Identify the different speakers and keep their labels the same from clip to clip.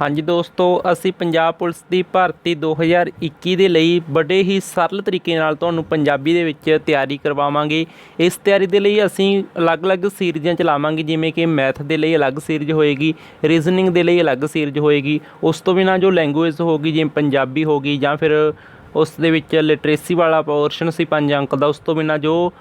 Speaker 1: हाँ जी दोस्तों, असी पंजाब पुलिस की भर्ती 2021 ਦੇ ਲਈ बड़े ही सरल तरीके ਨਾਲ ਤੁਹਾਨੂੰ ਪੰਜਾਬੀ ਦੇ ਵਿੱਚ ਤਿਆਰੀ ਕਰਵਾਵਾਂਗੇ। ਇਸ ਤਿਆਰੀ ਦੇ ਲਈ ਅਸੀਂ ਅਲੱਗ-ਅਲੱਗ ਸੀਰੀਜ਼ਾਂ ਚਲਾਵਾਂਗੇ, ਜਿਵੇਂ ਕਿ ਮੈਥ ਦੇ ਲਈ ਅਲੱਗ ਸੀਰੀਜ਼ ਹੋਏਗੀ, ਰੀਜ਼ਨਿੰਗ ਦੇ ਲਈ ਅਲੱਗ ਸੀਰੀਜ਼ ਹੋਏਗੀ। ਉਸ ਤੋਂ ਬਿਨਾਂ ਜੋ ਲੈਂਗੁਏਜ ਹੋਗੀ, ਜਿਵੇਂ ਪੰਜਾਬੀ ਹੋ ਗਈ ਜਾਂ ਫਿਰ ਉਸ ਦੇ ਵਿੱਚ ਲਿਟਰੇਸੀ ਵਾਲਾ ਪੋਰਸ਼ਨ ਸੀ 5 ਅੰਕ ਦਾ। ਉਸ ਤੋਂ ਬਿਨਾਂ ਜੋ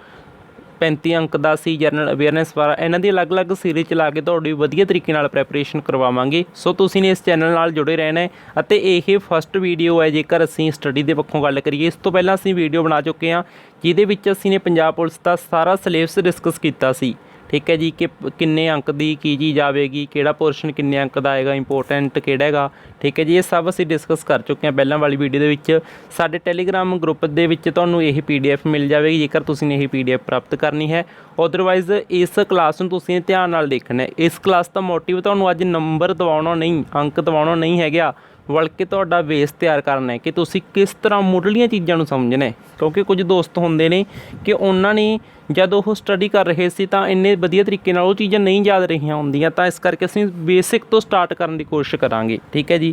Speaker 1: 35 ਅੰਕ ਦਾ ਸੀ ਜਨਰਲ ਅਵੇਅਰਨੈਸ ਵਾਲਾ, ਇਹਨਾਂ ਦੀ ਅਲੱਗ-ਅਲੱਗ ਸੀਰੀਜ਼ ਚਲਾ ਕੇ ਤੁਹਾਡੀ ਵਧੀਆ ਤਰੀਕੇ ਨਾਲ ਪ੍ਰੈਪਰੇਸ਼ਨ ਕਰਵਾਵਾਂਗੇ। ਸੋ ਤੁਸੀਂ ਨੇ ਇਸ ਚੈਨਲ ਨਾਲ ਜੁੜੇ ਰਹਿਣਾ ਹੈ ਅਤੇ ਇਹ ਫਸਟ ਵੀਡੀਓ ਹੈ ਜੇਕਰ ਅਸੀਂ ਸਟੱਡੀ ਦੇ ਪੱਖੋਂ ਗੱਲ ਕਰੀਏ। ਇਸ ਤੋਂ ਪਹਿਲਾਂ ਅਸੀਂ ਵੀਡੀਓ ਬਣਾ ਚੁੱਕੇ ਹਾਂ ਜਿਹਦੇ ਵਿੱਚ ਅਸੀਂ ਨੇ ਪੰਜਾਬ ਪੁਲਿਸ ਦਾ ਸਾਰਾ ਸਿਲੇਬਸ ਡਿਸਕਸ ਕੀਤਾ ਸੀ। ठीक है जी, कि किन्ने अंक की चीज़ आएगी, किहड़ा पोर्शन किन्ने अंक का आएगा, इंपोर्टेंट किहड़ा हैगा। ठीक है जी, ये सब असीं डिस्कस कर चुके हैं पहलां वाली वीडियो दे विच। साडे टैलीग्राम ग्रुप दे विच तुहानूं यही PDF मिल जाएगी जेकर तुसीं यही PDF प्राप्त करनी है। अदरवाइज़ इस क्लास नूं तुसीं ध्यान नाल देखना है। इस क्लास का मोटिव तुहानूं अज नंबर दवाउणा नहीं, अंक दवाउणा नहीं हैगा, बल्कि तुहाडा बेस तैयार करना है कि तुसीं किस तरह मुढ़लियां चीज़ां नूं समझना है। क्योंकि कुछ दोस्त होंदे ने कि उन्हां ने जब वो स्टडी कर रहे सी तां इन्ने वधिया तरीके नाल वो चीज़ां नहीं याद रहियां हुंदियां, तां इस करके असीं बेसिक तो स्टार्ट करन दी कोशिश करांगे। ठीक है जी,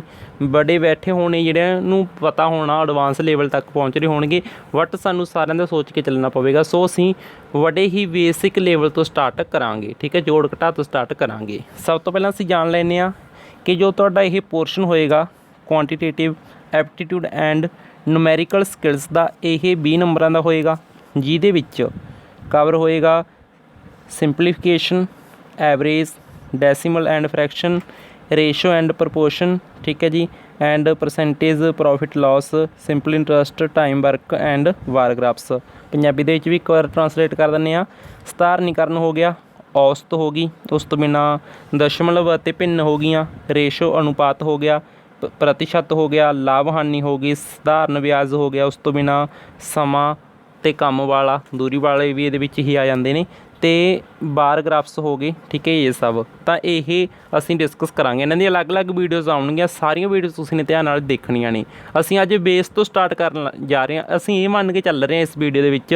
Speaker 1: बड़े बैठे होने जिहड़िਆਂ ਨੂੰ पता होना एडवांस लेवल तक पहुँच रहे होणगे, बट सानूं सारिਆਂ ਦਾ सोच के चलना पवेगा। सो असीं बड़े ही बेसिक लेवल तो स्टार्ट करांगे। ठीक है, जोड़ घटा तो स्टार्ट करांगे। सब तो पहलां असीं जाण लैंदे आ कि जो तुहाडा ये पोर्शन होएगा quantitative aptitude and numerical skills ਦਾ, ਇਹ 20 ਨੰਬਰਾਂ ਦਾ ਹੋਏਗਾ, ਜਿਹਦੇ ਵਿੱਚ ਕਵਰ ਹੋਏਗਾ simplification, average, decimal and fraction, ratio and proportion. ਠੀਕ ਹੈ ਜੀ, and percentage profit loss, simple interest, time work and bar graphs. Punjabi ਦੇ ਵਿੱਚ ਵੀ ਇੱਕ ਵਾਰ ਟਰਾਂਸਲੇਟ ਕਰ ਦਿੰਦੇ ਹਾਂ। ਸਧਾਰਨੀਕਰਨ ਹੋ ਗਿਆ, ਔਸਤ ਹੋ ਗਈ, ਉਸ ਤੋਂ ਬਿਨਾਂ ਦਸ਼ਮਲਵ ਅਤੇ ਭਿੰਨ ਹੋ ਗਈਆਂ, ਰੇਸ਼ੋ ਅਨੁਪਾਤ ਹੋ ਗਿਆ, प्रतिशत हो गया, लाभ हानि हो गई, सधारण ब्याज हो गया, उस तो बिना समा ते काम वाला दूरी वाले भी ये ही आ जाते हैं, तो बार ग्राफ्स हो गए। ठीक है, ये सब तो ये असीं डिस्कस करांगे। इन्हां दी अलग अलग वीडियोज़ आउणगीਆਂ, सारियां वीडियोज़ तुसीं ने ध्यान नाल देखणीਆਂ ने। असीं अज बेस तो स्टार्ट करन जा रहे हैं। असीं ये मन के चल रहे हैं इस वीडियो दे विच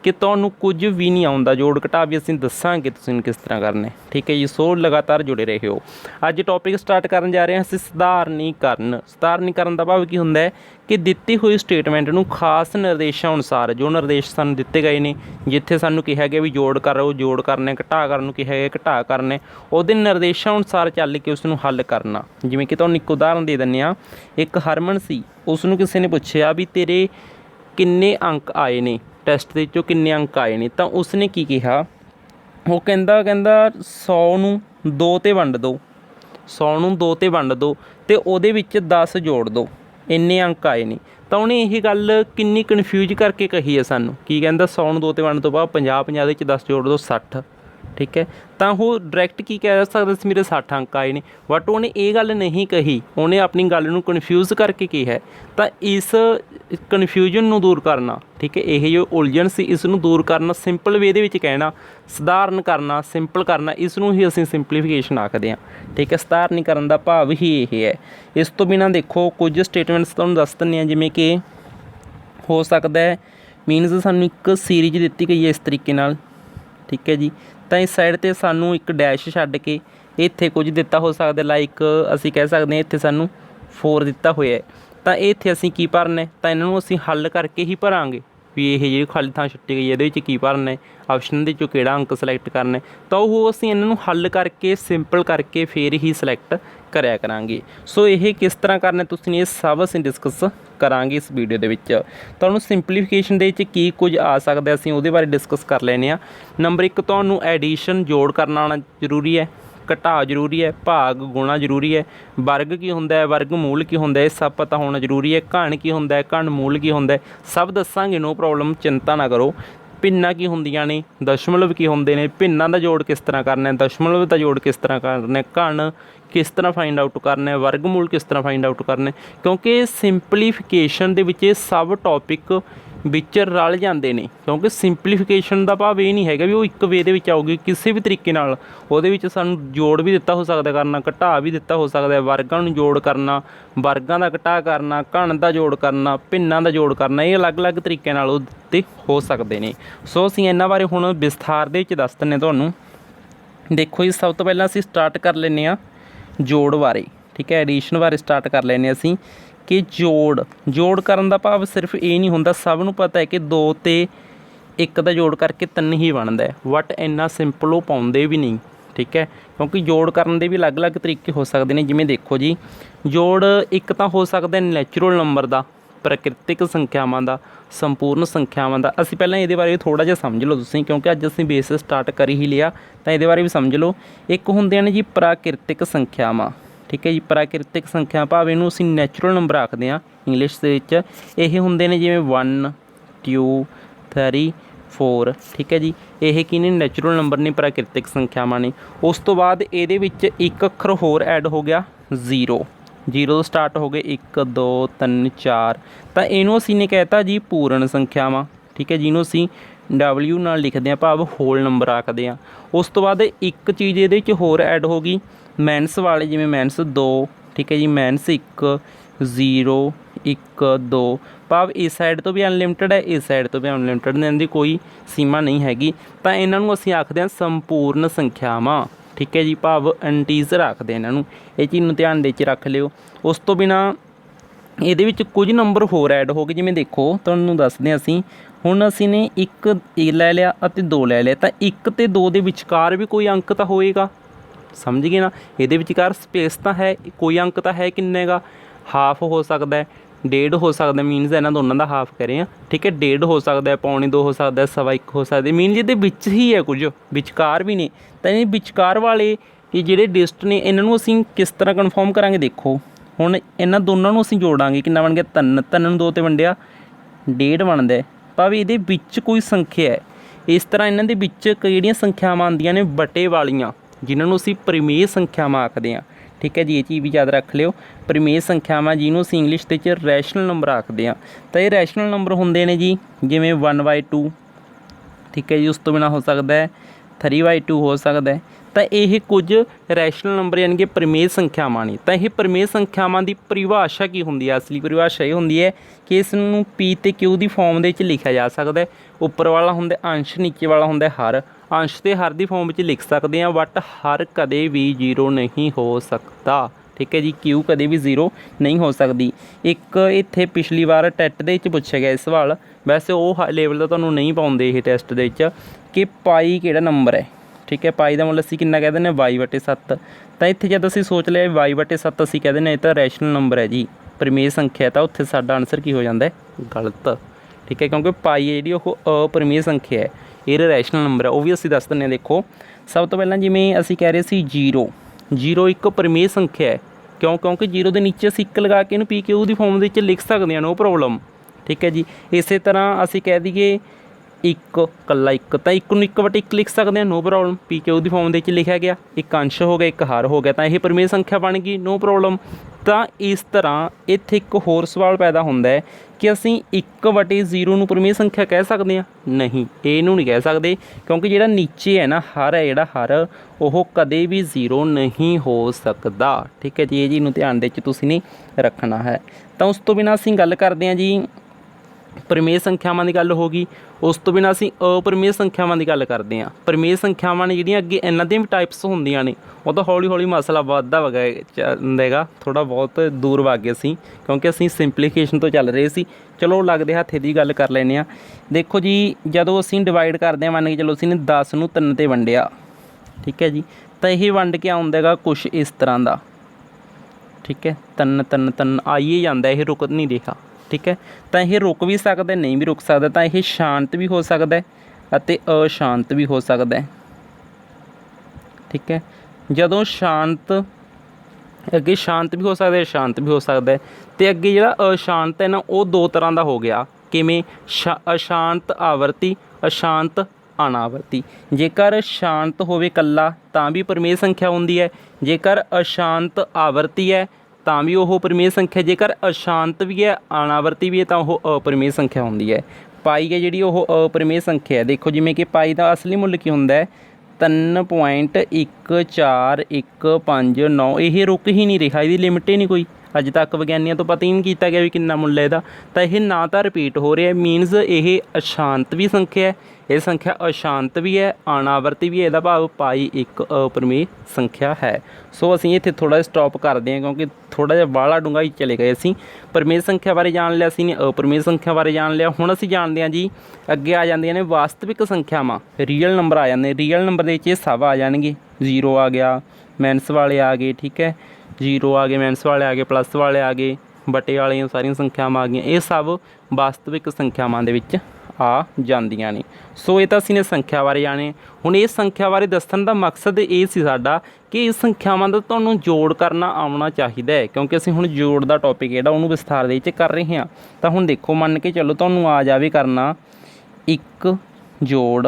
Speaker 1: कि तुहानूं कुछ भी नहीं आउंदा, जोड़ घटा भी असीं दस्सांगे तुसीं किस तरह करना है। ठीक है जी, सो लगातार जुड़े रहे हो। अज टॉपिक स्टार्ट करन जा रहे हैं असीं सधारणीकरण। सधारणीकरण दा भाव की हुंदा है कि दित्ती हुई स्टेटमेंट नूं खास निर्देशां अनुसार, जो निर्देश सानूं दित्ते गए ने, जिथे सानूं कहा गया भी जोड़ करो, जोड़ करना, घटा करन नूं कहा गया घटा करना, उहदे निर्देशां अनुसार चल के उसनूं हल करना। जिवें कि तुहानूं एक उदाहरण दे दिंदे आ, एक हरमन सी, उसनूं किसी ने पुछया भी तेरे किन्ने अंक आए ने, टैसट दे विचों किन्ने अंक आए ने, तां उसने की कहा, वो कहंदा 100 नूं 2 ते वंड दो, 100 नूं 2 ते वंड दो ते उहदे विच 10 जोड़ दो, इन्ने अंक आए ने। तो उन्हें यही गल किन्नी कन्फ्यूज करके कही है सानूं, की कहंदा 100 नूं 2 ते वंड तो बाद 50, 50 दे विच 10 जोड़ दो 60। ठीक है, तो वो डायरैक्ट की कह सकदा सी मेरे 60 अंक आए ने, बट उन्हें ये गल नहीं कही, उन्हें अपनी गल नूं कन्फ्यूज करके कहा है। तो इस कन्फ्यूजन नूं दूर करना, ठीक है, ये जो उलझन सी इसनूं दूर करना, सिंपल वे दे विच कहना, सधारण करना, सिंपल करना, इसनूं ही असीं सिंपलीफिकेशन आखदे हां। ठीक है, सधारणीकरण दा भाव ही ये है। इस तो बिना देखो कुछ स्टेटमेंट्स तुहानूं दस दिंदे हां, जिवें कि हो सकदा है मीनस सानूं एक सीरीज दित्ती गई है इस तरीके नाल। ठीक है जी, तो इस साइड ते सानूं एक डैश छड्ड के इत्थे कुछ दिता हो सकदा, लाइक असीं कह सकदे इत्थे सानूं 4 दिता होया है, तो इत्थे असीं की भरना है, तो इन्हां नूं असीं हल करके ही भरांगे भी ये जिहड़ी खाली थां छुट्टी गई इहदे विच की भरना है, ऑप्शन दे विचों किहड़ा अंक सिलैक्ट करना है, तो वो असीं इन्हां नूं हल करके सिंपल करके फिर ही सिलैक्ट करिया करांगे। सो ये किस तरह करना तुसीं ये सब असीं डिस्कस करांगे इस वीडियो दे विच। तुहानूं सिंपलीफिकेशन दे विच की कुछ आ सकदा असीं उहदे बारे डिस्कस कर लैने आ। नंबर 1, तुहानूं एडिशन जोड़ करना आना जरूरी है, घटा जरूरी है, भाग गुणा जरूरी है, वर्ग की हुंदा है, वर्ग मूल की हुंदा है, सब पता होना जरूरी है, घण की हुंदा है, घण मूल की हुंदा है, सब दसांगे, नो प्रॉब्लम, चिंता ना करो। भिन्नां की हुंदियां ने, दशमलव की हुंदे ने, भिन्नां दा जोड़ किस तरह करना है, दशमलव दा जोड़ किस तरह करना है, घण किस तरह फाइंड आउट करना है, वर्गमूल किस तरह फाइंड आउट करना है, क्योंकि सिंपलीफिकेशन दे विच सब टॉपिक विच रल जाते हैं। क्योंकि सिंपलीफिकेशन का भाव ये नहीं है भी वो एक वे दे विच आऊगी, किसी भी तरीके नाल उहदे विच सानूं जोड़ भी दिता हो सकता करना, घटा भी दिता हो सकता है, वर्गां नूं जोड़ करना, वर्गां दा घटा करना, घण दा जोड़ करना, भिन्नां दा जोड़ करना, ये अलग अलग तरीके नाल उत्ते हो सकते हैं। सो असीं इन्हां बारे हुण विस्तार दे विच दस दिंदे तुहानूं। देखो जी, सब तो पहलां असीं स्टार्ट कर लैंदे आ जोड़ बारे। ठीक है। एਡੀਸ਼ਨ बारे स्टार्ट कर लेने ਅਸੀਂ कि जोड़ करन दा भाव सिर्फ ये नहीं होंदा, सब नूं पता है कि 2 ते 1 दा जोड़ करके 3 ही बनदा है, बट इन्ना सिंपल वो पाउंदे भी नहीं, ठीक है। क्योंकि जोड़ करन दे भी अलग अलग तरीके हो सकते हैं। जिवें देखो जी, जोड़ एक तो हो सकता है नैचुरल नंबर का, प्राकृतिक संख्यावां का, संपूर्ण संख्यावां का। असीं पहलां इहदे बारे थोड़ा जिहा समझ लो तुसीं, क्योंकि अज असीं बेस स्टार्ट कर ही लिया, तो इहदे बारे भी समझ लो। एक हुंदियां ने जी प्राकृतिक संख्यावां, ठीक है जी। प्राकृतिक संख्या भाव इहनूं असीं नैचुरल नंबर आखदे हां इंग्लिश दे विच। इह हुंदे ने जिवें 1 2 3 4, ठीक है जी। यह की ने नैचुरल नंबर ने, प्राकृतिक संख्यावां ने। उस तो बाद इहदे विच एक अखर होर ऐड हो गया, 0 तो स्टार्ट हो गए 1 2 3 4, तो इनू असीं ने कहता जी पूर्ण संख्यावां, ठीक है। जिन्हों असीं W नाल लिखते हैं, भाव होल नंबर आखते हैं। उस तो बाद एक चीज़ ये होर ऐड हो गई मैनस वाले, जिवें मैनस 2, ठीक है जी। मैनस 1 0 1 2, भाव इस साइड तो भी अनलिमिटेड है, इस साइड तो भी अनलिमिटेड, इनकी कोई सीमा नहीं हैगी। तो इन्हों असीं आखते हैं संपूर्ण संख्यावां, ठीक है जी। भाव इंटीजर आखते हैं इन्हों, ये चीज़ नूं ध्यान दे के रख लिओ। उस तो बिना ये कुछ नंबर होर ऐड हो गए, जिवें देखो तुहानूं दसदे हां असीं हुण असीं ने 1 लै लिया अते 2 लै लिया, तो 1 ते 2 दे विचकार भी कोई अंक तो होएगा, समझ गए ना। ये विचकार स्पेस तो है, कोई अंक तो है, किन्ने का हाफ हो सकता है, 1.5 हो सकता है, मीनस इन्हों दोनों का हाफ करें, ठीक है। 1.5 हो सकता है, 1.25 हो सकता है, 1.25 हो सकता है, मीन ये विच ही है, कुछ विचकार भी ने। तो ये विचकार वाले ये जोड़े डिस्ट ने, इन्हों असीं किस तरह कन्फर्म करांगे, देखो हुण इन्हां दोनों नूं असीं जोड़ांगे, कितना बन गया 3, 3 2 ते वंडिया 1.5 बनता है, भाव ये विच कोई संख्या है। इस तरह इन्हां दे विच किहड़ियां संख्यावां आंदियां ने, बटे वालियां, जिन्होंने असीं परिमेय संख्यावां आखदे हां, ठीक है जी। ये चीज़ भी याद रख लिओ, परिमेय संख्यावां जिन्हों असीं इंग्लिश दे विच रैशनल नंबर आखदे हां। तो ये रैशनल नंबर हुंदे ने जी, जिवें 1/2, ठीक है जी। उस तो बिना हो सकता है 3/2 हो सकता है। तो यह कुछ रैशनल नंबर यानी कि परिमेय संख्यावां ने। तो यह परिमेय संख्यावां की परिभाषा की होंदी है, असली परिभाषा ये होंदी है कि इसनूं P ते Q की फॉर्म दे विच लिखा जा सकता है। उपर वाला हुंदा अंश, नीचे वाला हुंदा हर। अंश ते हर की फॉर्म में लिख सकते हैं, बट हर कदे भी 0 नहीं हो सकता, ठीक है जी। Q कदे भी 0 नहीं हो सकती। एक इत्थे पिछली बार टैट दे विच पुछया गया सवाल, वैसे वो लेवल का तुहानूं नहीं पाउंदे ये टैसट दे विच, कि पाई किहड़ा नंबर है, ठीक है। पाई का मतलब असीं कितना कह दें, y/7। तो इत्थे जब असीं सोच लिया y/7 असीं कह दें ये तो रैशनल नंबर है जी, परिमेय संख्या, तो उत्थे साडा आंसर की हो जाता है, गलत, ठीक है। क्योंकि पाई है जी वो अपरिमेय संख्या है, ये रैशनल नंबर है, वो भी असीं दस दिंदे। देखो सब तो पहलां जिवें असीं कह रहे सी 0 एक परिमेय संख्या है, क्योंकि 0 के नीचे असीं 1 लगा के P Q की फॉर्म के लिख सकते हैं, नो प्रॉब्लम, ठीक है जी। इस तरह असीं कह दईए 1 कल्ला 1, तो 1 नूं 1/1 लिख सकते हैं, नो प्रॉब्लम, P Q की फॉर्म के लिखा गया, एक अंश हो गया, एक हार हो गया, तो यह परिमेय संख्या बन गई, नो प्रॉब्लम। तो इस तरह इत्थे एक होर सवाल पैदा होंदा है कि असीं 1/0 नूं परिमेय संख्या कह सकते हैं, नहीं, इहनूं नहीं कह सकते, क्योंकि जिहड़ा नीचे है ना हर है, जिहड़ा हर वो कदे भी 0 नहीं हो सकता, ठीक है जी। ये चीज़ नूं ध्यान दे तुसीं नहीं रखना है। तो उस तो बिना असीं गल करते हैं जी परिमेय संख्यावां की गल हो गई। उस तो बिना असीं अपरिमेय संख्यावां की गल करते हैं। परिमेय संख्यावां ने जिहड़ियां अगे इन्हां दी भी टाइप्स होंदियां ने, वो तो हौली हौली मसला वधदा जाएगा, थोड़ा बहुत दूर वग गए सी, क्योंकि असीं सिंपलीफिकेशन तो चल रहे सी। चलो लगदे हत्थे दी गल कर लैंदे आ। देखो जी जदों असीं डिवाइड करते हैं, मान के चलो असीं ने 10 नूं 3 ते वंडिया, ठीक है जी। तो यह वंड के आउंदा हैगा कुछ इस तरह का, ठीक है। 3 3 3 आइए जाता, यह रुक नहीं देखा, ठीक है। तो यह रुक भी सकता है, नहीं भी रुक सकता, तो यह शांत भी हो सकता है अते अशांत भी हो सकता है, ठीक है। जदों शांत अगे शांत भी हो सकता है, शांत भी हो सकता है, तो अगे जिहड़ा अशांत है ना वो 2 तरह का हो गया, किवें अशांत आवर्ती, अशांत अनावर्ती। जेकर शांत होवे कल्ला तां भी परिमेय संख्या होंदी है, जेकर अशांत आवर्ती है तां भी वह परिमेय संख्या, जेकर अशांत भी है अनावर्ती भी है तो वह अपरिमेय संख्या होंदी है। पाई है जिहड़ी वह अपरिमेय संख्या है। देखो जिवें कि पाई का असली मुੱਲ की हुंदा है 3.1415 ये रुक ही नहीं रहा, इसकी लिमिट ही नहीं कोई, अज तक विग्यानियों तो पता ही नहीं किया गया भी कितना मुੱਲ है ਇਹਦਾ। ਤਾਂ ਇਹ ਨਾ ਤਾਂ ਰਿਪੀਟ ਹੋ ਰਿਹਾ ਮੀਨਸ ਇਹ ਅਸ਼ਾਂਤ ਵੀ ਸੰਖਿਆ ਹੈ, ਇਹ ਸੰਖਿਆ ਅਸ਼ਾਂਤ ਵੀ ਹੈ, ਅਨਾਵਰਤੀ ਵੀ ਹੈ, ਇਹਦਾ ਭਾਵ ਪਾਈ ਇੱਕ ਅਪਰਿਮੇय ਸੰਖਿਆ ਹੈ। ਸੋ ਅਸੀਂ ਇੱਥੇ ਥੋੜ੍ਹਾ ਜਿਹਾ ਸਟਾਪ ਕਰਦੇ ਹਾਂ ਕਿਉਂਕਿ ਥੋੜ੍ਹਾ ਜਿਹਾ ਬਾਹਲਾ ਡੂੰਘਾਈ ਚਲੇ ਗਏ। ਅਸੀਂ ਪਰਿਮੇय ਸੰਖਿਆ ਬਾਰੇ ਜਾਣ ਲਿਆ, ਅਸੀਂ ਨੇ ਅਪਰਿਮੇय ਸੰਖਿਆ ਬਾਰੇ ਜਾਣ ਲਿਆ। ਹੁਣ ਅਸੀਂ ਜਾਣਦੇ ਹਾਂ ਜੀ ਅੱਗੇ ਆ ਜਾਂਦੀਆਂ ਨੇ ਵਾਸਤਵਿਕ ਸੰਖਿਆਵਾਂ, ਰੀਅਲ ਨੰਬਰ ਆ ਜਾਂਦੇ। ਰੀਅਲ ਨੰਬਰ ਦੇ ਵਿੱਚ ਇਹ ਸਭ ਆ ਜਾਣਗੇ, 0 ਆ ਗਿਆ, ਮਾਈਨਸ ਵਾਲੇ ਆ ਗਏ, ਠੀਕ ਹੈ, 0 ਆ ਗਏ, ਮਾਈਨਸ ਵਾਲੇ ਆ ਗਏ, ਪਲੱਸ ਵਾਲੇ ਆ ਗਏ, ਬਟੇ ਵਾਲੀਆਂ ਸਾਰੀਆਂ ਸੰਖਿਆਵਾਂ ਆ ਗਈਆਂ। ਇਹ ਸਭ ਵਾਸਤਵਿਕ ਸੰਖਿਆਵਾਂ ਦੇ ਵਿੱਚ ਆ ਜਾਂਦੀਆਂ ਨੇ। ਸੋ ਇਹ ਤਾਂ ਅਸੀਂ ਨੇ ਸੰਖਿਆ ਬਾਰੇ ਜਾਣੇ। ਹੁਣ ਇਹ ਸੰਖਿਆ ਬਾਰੇ ਦੱਸਣ ਦਾ ਮਕਸਦ ਇਹ ਸੀ ਸਾਡਾ ਕਿ ਇਸ ਸੰਖਿਆਵਾਂ ਦਾ ਤੁਹਾਨੂੰ ਜੋੜ ਕਰਨਾ ਆਉਣਾ ਚਾਹੀਦਾ ਹੈ, ਕਿਉਂਕਿ ਅਸੀਂ ਹੁਣ ਜੋੜ ਦਾ ਟੌਪਿਕ ਜਿਹੜਾ ਉਹਨੂੰ ਵਿਸਥਾਰ ਦੇ ਵਿੱਚ ਕਰ ਰਹੇ ਹਾਂ। ਤਾਂ ਹੁਣ ਦੇਖੋ ਮੰਨ ਕੇ ਚੱਲੋ ਤੁਹਾਨੂੰ ਆ ਜਾਵੇ ਕਰਨਾ 1 ਜੋੜ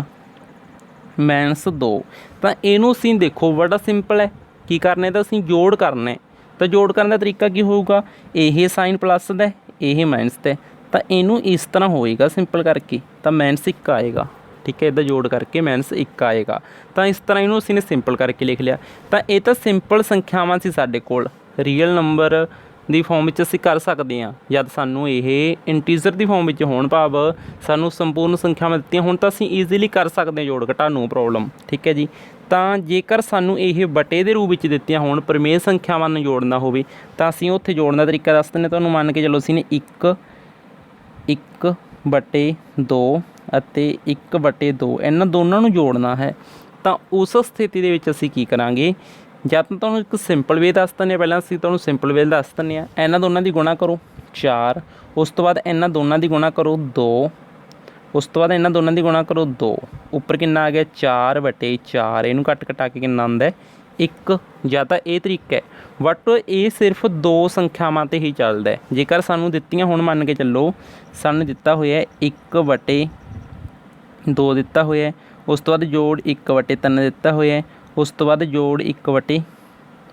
Speaker 1: -2, ਤਾਂ ਇਹਨੂੰ ਅਸੀਂ ਦੇਖੋ ਬੜਾ ਸਿੰਪਲ ਹੈ। ਕੀ ਕਰਨਾ ਤਾਂ ਅਸੀਂ ਜੋੜ ਕਰਨਾ। ਤਾਂ ਜੋੜ ਕਰਨ ਦਾ ਤਰੀਕਾ ਕੀ ਹੋਊਗਾ, ਇਹ ਸਾਈਨ ਪਲੱਸ ਦਾ, ਇਹ ਮਾਈਨਸ ਦਾ, ਤਾਂ ਇਹਨੂੰ ਇਸ ਤਰ੍ਹਾਂ ਹੋਏਗਾ ਸਿੰਪਲ ਕਰਕੇ, ਤਾਂ -1 ਆਏਗਾ, ਠੀਕ ਹੈ। ਇਹਦਾ ਜੋੜ ਕਰਕੇ -1 ਆਏਗਾ। ਤਾਂ ਇਸ ਤਰ੍ਹਾਂ ਇਹਨੂੰ ਅਸੀਂ ਨੇ ਸਿੰਪਲ ਕਰਕੇ ਲਿਖ ਲਿਆ। ਤਾਂ ਇਹ ਤਾਂ ਸਿੰਪਲ ਸੰਖਿਆਵਾਂ ਸੀ ਸਾਡੇ ਕੋਲ, ਰੀਅਲ ਨੰਬਰ ਦੀ ਫੋਰਮ ਵਿੱਚ ਅਸੀਂ ਕਰ ਸਕਦੇ ਹਾਂ ਜਦ ਸਾਨੂੰ ਇਹ ਇੰਟੀਜ਼ਰ ਦੀ ਫੋਰਮ ਵਿੱਚ ਹੋਣ, ਭਾਵ ਸਾਨੂੰ ਸੰਪੂਰਨ ਸੰਖਿਆਵਾਂ ਦਿੱਤੀਆਂ ਹੁਣ ਤਾਂ ਅਸੀਂ ਈਜ਼ੀਲੀ ਕਰ ਸਕਦੇ ਹਾਂ ਜੋੜ ਘਟਾ, ਨੋ ਪ੍ਰੋਬਲਮ, ਠੀਕ ਹੈ ਜੀ। ਤਾਂ ਜੇਕਰ ਸਾਨੂੰ ਇਹ ਬਟੇ ਦੇ ਰੂਪ ਵਿੱਚ ਦਿੱਤੀਆਂ ਹੋਣ, ਪਰਿਮੇय ਸੰਖਿਆਵਾਂ ਨੂੰ ਜੋੜਨਾ ਹੋਵੇ ਤਾਂ ਅਸੀਂ ਉੱਥੇ ਜੋੜਨ ਦਾ ਤਰੀਕਾ ਦੱਸ ਦਿੰਦੇ ਤੁਹਾਨੂੰ। ਮੰਨ ਕੇ ਚਲੋ ਅਸੀਂ ਨੇ 1/2 ਅਤੇ 1/2 ਇਹਨਾਂ ਦੋਨਾਂ ਨੂੰ ਜੋੜਨਾ ਹੈ। ਤਾਂ ਉਸ ਸਥਿਤੀ ਦੇ ਵਿੱਚ ਅਸੀਂ ਕੀ ਕਰਾਂਗੇ, ਜਾਂ ਤਾਂ ਤੁਹਾਨੂੰ ਇੱਕ ਸਿੰਪਲ ਵੇ ਦੱਸ ਦਿੰਦੇ ਹਾਂ, ਪਹਿਲਾਂ ਅਸੀਂ ਤੁਹਾਨੂੰ ਸਿੰਪਲ ਵੇ ਦੱਸ ਦਿੰਦੇ ਹਾਂ। ਇਹਨਾਂ ਦੋਨਾਂ ਦੀ ਗੁਣਾ ਕਰੋ 4, ਉਸ ਤੋਂ ਬਾਅਦ ਇਹਨਾਂ ਦੋਨਾਂ ਦੀ ਗੁਣਾ ਕਰੋ 2, ਉਸ ਤੋਂ ਬਾਅਦ ਇਹਨਾਂ ਦੋਨਾਂ ਦੀ ਗੁਣਾ ਕਰੋ 2, ਉੱਪਰ ਕਿੰਨਾ ਆ ਗਿਆ 4/4, ਇਹਨੂੰ ਕੱਟ ਕਟਾ ਕੇ ਕਿੰਨਾ ਆਉਂਦਾ 1। ਜਾਂ ਤਾਂ ਇਹ ਤਰੀਕਾ ਹੈ, ਬਟ ਇਹ ਸਿਰਫ 2 ਸੰਖਿਆਵਾਂ 'ਤੇ ਹੀ ਚੱਲਦਾ ਹੈ। ਜੇਕਰ ਸਾਨੂੰ ਦਿੱਤੀਆਂ ਹੁਣ ਮੰਨ ਕੇ ਚੱਲੋ ਸਾਨੂੰ ਦਿੱਤਾ ਹੋਇਆ 1/2 ਦਿੱਤਾ ਹੋਇਆ, ਉਸ ਤੋਂ ਬਾਅਦ ਜੋੜ 1/3 ਦਿੱਤਾ ਹੋਇਆ, ਉਸ ਤੋਂ ਬਾਅਦ ਜੋੜ 1/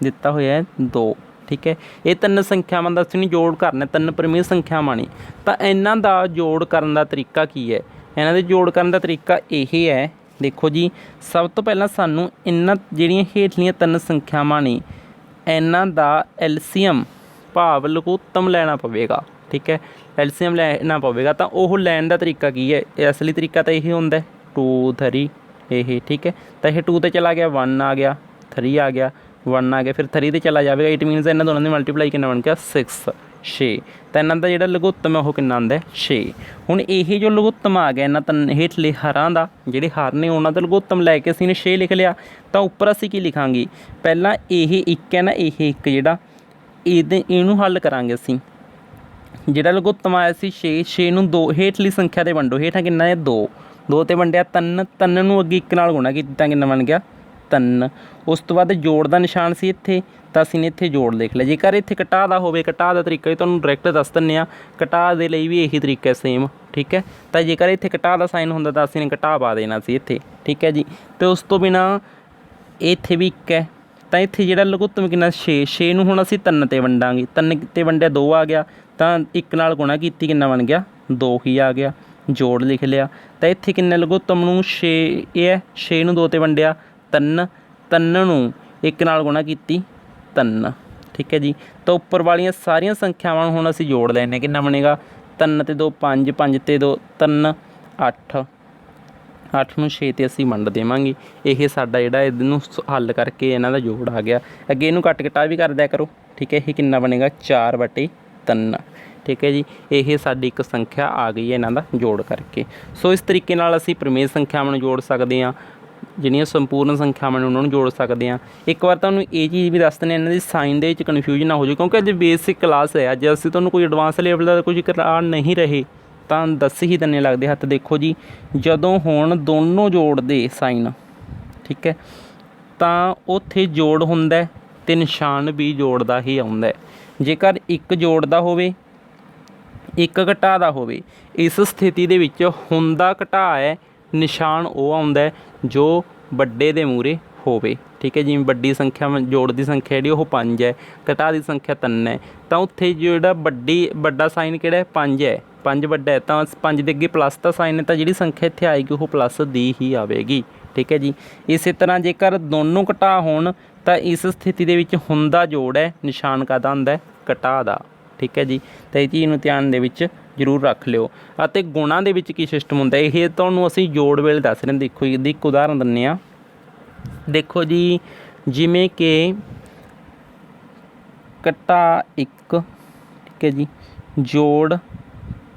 Speaker 1: ਦਿੱਤਾ ਹੋਇਆ 2, ਠੀਕ ਹੈ। ਇਹ 3 ਸੰਖਿਆਵਾਂ ਦਾ ਅਸੀਂ ਜੋੜ ਕਰਨਾ, 3 ਪਰਿਮੇय ਸੰਖਿਆਵਾਂ ਨੇ। ਤਾਂ ਇਹਨਾਂ ਦਾ ਜੋੜ ਕਰਨ ਦਾ ਤਰੀਕਾ ਕੀ ਹੈ, ਇਹਨਾਂ ਦੇ ਜੋੜ ਕਰਨ ਦਾ ਤਰੀਕਾ ਇਹ ਹੈ। ਦੇਖੋ ਜੀ ਸਭ ਤੋਂ ਪਹਿਲਾਂ ਸਾਨੂੰ ਇਹਨਾਂ ਜਿਹੜੀਆਂ ਹੇਠਲੀਆਂ 3 ਸੰਖਿਆਵਾਂ ਨੇ ਇਹਨਾਂ ਦਾ ਐਲਸੀਅਮ ਭਾਵ ਲਘੁੱਤਮ ਲੈਣਾ ਪਵੇਗਾ, ਠੀਕ ਹੈ। ਐਲਸੀਅਮ ਲੈਣਾ ਪਵੇਗਾ। ਤਾਂ ਉਹ ਲੈਣ ਦਾ ਤਰੀਕਾ ਕੀ ਹੈ, ਅਸਲੀ ਤਰੀਕਾ ਤਾਂ ਇਹ ਹੁੰਦਾ 2 3 ਇਹ, ਠੀਕ ਹੈ। ਤਾਂ ਇਹ 2 'ਤੇ ਚਲਾ ਗਿਆ 1 ਆ ਗਿਆ, 3 ਆ ਗਿਆ 1 ਆ ਗਿਆ, ਫਿਰ 3 'ਤੇ ਚਲਾ ਜਾਵੇਗਾ। ਇਟ ਮੀਨਸ ਇਹਨਾਂ ਦੋਨਾਂ ਦੀ ਮਲਟੀਪਲਾਈ ਕਿੰਨਾ ਬਣ ਗਿਆ 6। ਤਾਂ ਇਹਨਾਂ ਦਾ ਜਿਹੜਾ ਲਘੁੱਤਮ ਹੈ ਉਹ ਕਿੰਨਾ ਆਉਂਦਾ 6। ਹੁਣ ਇਹ ਜੋ ਲਘੁੱਤਮ ਆ ਗਿਆ ਇਹਨਾਂ ਹੇਠਲੇ ਹਰਾਂ ਦਾ, ਜਿਹੜੇ ਹਰ ਨੇ ਉਹਨਾਂ ਦਾ ਲਘੁੱਤਮ ਲੈ ਕੇ ਅਸੀਂ ਨੇ 6 ਲਿਖ ਲਿਆ। ਤਾਂ ਉੱਪਰ ਅਸੀਂ ਕੀ ਲਿਖਾਂਗੇ, ਪਹਿਲਾਂ ਇਹ 1 ਹੈ ਨਾ, ਇਹ 1 ਜਿਹੜਾ ਇਹਨੂੰ ਹੱਲ ਕਰਾਂਗੇ ਅਸੀਂ। ਜਿਹੜਾ ਲਘੁੱਤਮ ਆਇਆ ਸੀ 6 ਨੂੰ 2 ਹੇਠਲੀ ਸੰਖਿਆ 'ਤੇ ਵੰਡੋ, ਹੇਠਾਂ ਕਿੰਨਾ ਹੈ 2 'ਤੇ ਵੰਡਿਆ 3 ਨੂੰ ਅੱਗੇ 1 ਨਾਲ ਗੁਣਾ ਕੀਤਾ ਕਿੰਨਾ ਬਣ ਗਿਆ 3। ਉਸ ਤੋਂ ਬਾਅਦ ਜੋੜ ਦਾ ਨਿਸ਼ਾਨ ਸੀ ਇੱਥੇ, ਤਾਂ ਅਸੀਂ ਨੇ ਇੱਥੇ ਜੋੜ ਲਿਖ ਲਿਆ। ਜੇਕਰ ਇੱਥੇ ਘਟਾ ਦਾ ਹੋਵੇ, ਘਟਾ ਦਾ ਤਰੀਕਾ ਵੀ ਤੁਹਾਨੂੰ ਡਾਇਰੈਕਟ ਦੱਸ ਦਿੰਦੇ ਹਾਂ, ਘਟਾ ਦੇ ਲਈ ਵੀ ਇਹੀ ਤਰੀਕਾ ਸੇਮ, ਠੀਕ ਹੈ। ਤਾਂ ਜੇਕਰ ਇੱਥੇ ਘਟਾ ਦਾ ਸਾਈਨ ਹੁੰਦਾ ਤਾਂ ਅਸੀਂ ਨੇ ਘਟਾ ਪਾ ਦੇਣਾ ਸੀ ਇੱਥੇ, ਠੀਕ ਹੈ ਜੀ। ਅਤੇ ਉਸ ਤੋਂ ਬਿਨਾਂ ਇੱਥੇ ਵੀ 1 ਹੈ, ਤਾਂ ਇੱਥੇ ਜਿਹੜਾ ਲਘੁੱਤਮ ਕਿੰਨਾ 6 ਨੂੰ ਹੁਣ ਅਸੀਂ 3 'ਤੇ ਵੰਡਾਂਗੇ, 3 'ਤੇ ਵੰਡਿਆ 2 ਆ ਗਿਆ, ਤਾਂ 1 ਨਾਲ ਗੁਣਾ ਕੀਤੀ ਕਿੰਨਾ ਬਣ ਗਿਆ 2 ਹੀ ਆ ਗਿਆ, ਜੋੜ ਲਿਖ ਲਿਆ। ਤਾਂ ਇੱਥੇ ਕਿੰਨੇ ਲਘੁੱਤਮ ਨੂੰ 6 ਇਹ ਹੈ, 6 ਨੂੰ 2 'ਤੇ ਵੰਡਿਆ 3, 3 ਨੂੰ 1 ਨਾਲ ਗੁਣਾ ਕੀਤੀ 3, ਠੀਕ ਹੈ ਜੀ। ਤਾਂ ਉੱਪਰ ਵਾਲੀਆਂ ਸਾਰੀਆਂ ਸੰਖਿਆਵਾਂ ਨੂੰ ਹੁਣ ਅਸੀਂ ਜੋੜ ਲੈਂਦੇ, ਕਿੰਨਾ ਬਣੇਗਾ 3 ਅਤੇ 2 5, 5 ਅਤੇ 2 3 8, 8 ਨੂੰ 6 'ਤੇ ਅਸੀਂ ਵੰਡ ਦੇਵਾਂਗੇ। ਇਹ ਸਾਡਾ ਜਿਹੜਾ ਇਹਨੂੰ ਹੱਲ ਕਰਕੇ ਇਹਨਾਂ ਦਾ ਜੋੜ ਆ ਗਿਆ। ਅੱਗੇ ਇਹਨੂੰ ਕੱਟ ਕਟਾ ਵੀ ਕਰ ਦਿਆ ਕਰੋ, ਠੀਕ ਹੈ। ਇਹ ਕਿੰਨਾ ਬਣੇਗਾ 4/3, ਠੀਕ ਹੈ ਜੀ। ਇਹ ਸਾਡੀ ਇੱਕ ਸੰਖਿਆ ਆ ਗਈ ਹੈ ਇਹਨਾਂ ਦਾ ਜੋੜ ਕਰਕੇ। ਸੋ ਇਸ ਤਰੀਕੇ ਨਾਲ ਅਸੀਂ ਪਰਿਮੇय ਸੰਖਿਆਵਾਂ ਨੂੰ ਜੋੜ ਸਕਦੇ ਹਾਂ, ਜਿਹੜੀਆਂ ਸੰਪੂਰਨ ਸੰਖਿਆਵਾਂ ਨੇ ਉਹਨਾਂ ਨੂੰ ਜੋੜ ਸਕਦੇ ਹਾਂ। ਇੱਕ ਵਾਰ ਤੁਹਾਨੂੰ ਇਹ ਚੀਜ਼ ਵੀ ਦੱਸ ਦਿੰਦੇ, ਇਹਨਾਂ ਦੀ ਸਾਈਨ ਦੇ ਵਿੱਚ ਕਨਫਿਊਜ਼ਨ ਨਾ ਹੋ ਜਾਵੇ, ਕਿਉਂਕਿ ਅੱਜ ਬੇਸਿਕ ਕਲਾਸ ਹੈ। ਅੱਜ ਅਸੀਂ ਤੁਹਾਨੂੰ ਕੋਈ ਐਡਵਾਂਸ ਲੈਵਲ ਦਾ ਕੁਝ ਕਰਾ ਨਹੀਂ ਰਹੇ, ਤਾਂ ਦੱਸ ਹੀ ਦਿੰਨੇ ਲੱਗਦੇ ਹੱਥ। ਦੇਖੋ ਜੀ ਜਦੋਂ ਹੁਣ ਦੋਨੋਂ ਜੋੜ ਦੇ ਸਾਈਨ, ਠੀਕ ਹੈ, ਤਾਂ ਉੱਥੇ ਜੋੜ ਹੁੰਦਾ ਅਤੇ ਨਿਸ਼ਾਨ ਵੀ ਜੋੜ ਦਾ ਹੀ ਆਉਂਦਾ। ਜੇਕਰ ਇੱਕ ਜੋੜ ਦਾ ਹੋਵੇ, ਇੱਕ ਘਟਾ ਦਾ ਹੋਵੇ, ਇਸ ਸਥਿਤੀ ਦੇ ਵਿੱਚ ਹੁੰਦਾ ਘਟਾ ਹੈ, ਨਿਸ਼ਾਨ ਉਹ ਆਉਂਦਾ ਜੋ ਵੱਡੇ ਦੇ ਮੂਹਰੇ ਹੋਵੇ, ਠੀਕ ਹੈ। ਜਿਵੇਂ ਵੱਡੀ ਸੰਖਿਆ ਜੋੜ ਦੀ ਸੰਖਿਆ ਜਿਹੜੀ ਉਹ 5 ਹੈ, ਘਟਾ ਦੀ ਸੰਖਿਆ 3 ਹੈ, ਤਾਂ ਉੱਥੇ ਜਿਹੜਾ ਵੱਡਾ ਸਾਈਨ ਕਿਹੜਾ ਹੈ 5 ਹੈ, 5 ਵੱਡਾ ਹੈ, ਤਾਂ 5 ਦੇ ਅੱਗੇ ਪਲੱਸ ਦਾ ਸਾਈਨ ਹੈ, ਤਾਂ ਜਿਹੜੀ ਸੰਖਿਆ ਇੱਥੇ ਆਏਗੀ ਉਹ ਪਲੱਸ ਦੀ ਹੀ ਆਵੇਗੀ, ਠੀਕ ਹੈ ਜੀ। ਇਸੇ ਤਰ੍ਹਾਂ ਜੇਕਰ ਦੋਨੋਂ ਘਟਾ ਹੋਣ ਤਾਂ ਇਸ ਸਥਿਤੀ ਦੇ ਵਿੱਚ ਹੁੰਦਾ ਜੋੜ ਹੈ, ਨਿਸ਼ਾਨ ਕਾਹਦਾ ਹੁੰਦਾ ਘਟਾ ਦਾ। ठीक है जी, तो इस चीज़ नूं ध्यान दे विच जरूर रख लिओ। ਅਤੇ ਗੁਣਾਂ ਦੇ ਵਿੱਚ ਕੀ सिस्टम ਹੁੰਦਾ, ਇਹ ਤੁਹਾਨੂੰ ਅਸੀਂ ਜੋੜ ਵੇਲੇ ਦੱਸ ਰਹੇ। देखो ਇਹਦੀ ਇੱਕ उदाहरण ਦਿੰਦੇ ਹਾਂ। देखो जी, जिमें कि ਘਟਾ 1, ठीक है जी, जोड़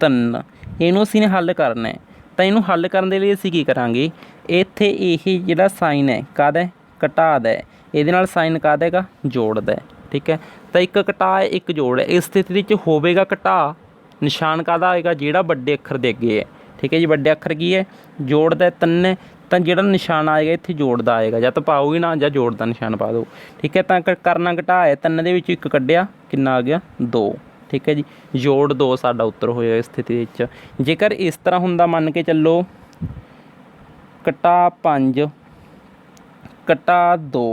Speaker 1: 3, ਇਹਨੂੰ ਅਸੀਂ ਨੇ ਹੱਲ ਕਰਨਾ ਹੈ। ਤਾਂ ਇਹਨੂੰ ਹੱਲ ਕਰਨ ਦੇ ਲਈ ਅਸੀਂ ਕੀ ਕਰਾਂਗੇ, ਇੱਥੇ ਇਹ ਜਿਹੜਾ ਸਾਈਨ ਹੈ ਕਾਹਦਾ ਹੈ, ਘਟਾ ਦਾ ਹੈ, ਇਹਦੇ ਨਾਲ ਸਾਈਨ ਕਾਹਦਾ ਹੈਗਾ, ਜੋੜ ਦਾ ਹੈ। ठीक है, तो एक घटा है एक जोड़ है। इस स्थिति होवेगा घटा, निशान काहदा आएगा, जिहड़ा वड्डे अखर दे अगे है। ठीक है जी, वड्डे अखर की है, जोड़ दा 3 है, तो जिहड़ा निशान आएगा इत्थे जोड़ दा आएगा, या तो पाओ ही ना या जोड़ दा निशान पा दो। ठीक है, तो करना घटा है, 3 दे विच 1 कढ़िया, कितना आ गया 2। ठीक है जी, जोड़ 2 साडा उत्तर होएगा इस स्थिति विच। जेकर इस तरह हुंदा, मन के चलो घटा 5 घटा 2,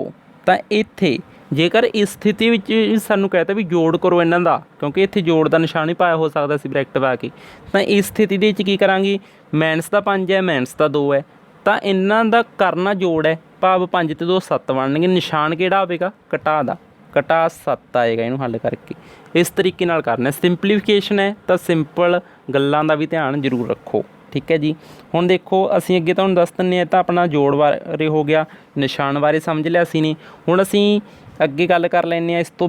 Speaker 1: तो इत्थे जेकर इस स्थिति में सानू कहता भी जोड़ करो इन्हां दा, क्योंकि इत्थे जोड़ का निशान ही पाया हो सकता सी ब्रैकेट पा के, तो इस स्थिति दे की करांगे, माइनस का 5 है, माइनस का 2 है, तो इन्हां दा करना जोड़ है, भाव 5 ते 2 7 बनणगे। निशान किहड़ा आवेगा, घटा दा, घटा 7 आएगा। इनू हल करके इस तरीके नाल करना। सिंपलीफिकेशन है तो सिंपल गल्लां दा भी ध्यान जरूर रखो। ठीक है जी, हुण देखो असीं अगे तुहानूं दस दिंदे हां, तां अपना जोड़ बारे हो गया, निशान बारे समझ लिया असीं ने। हुण असीं अगे गल कर लैंदे इस तो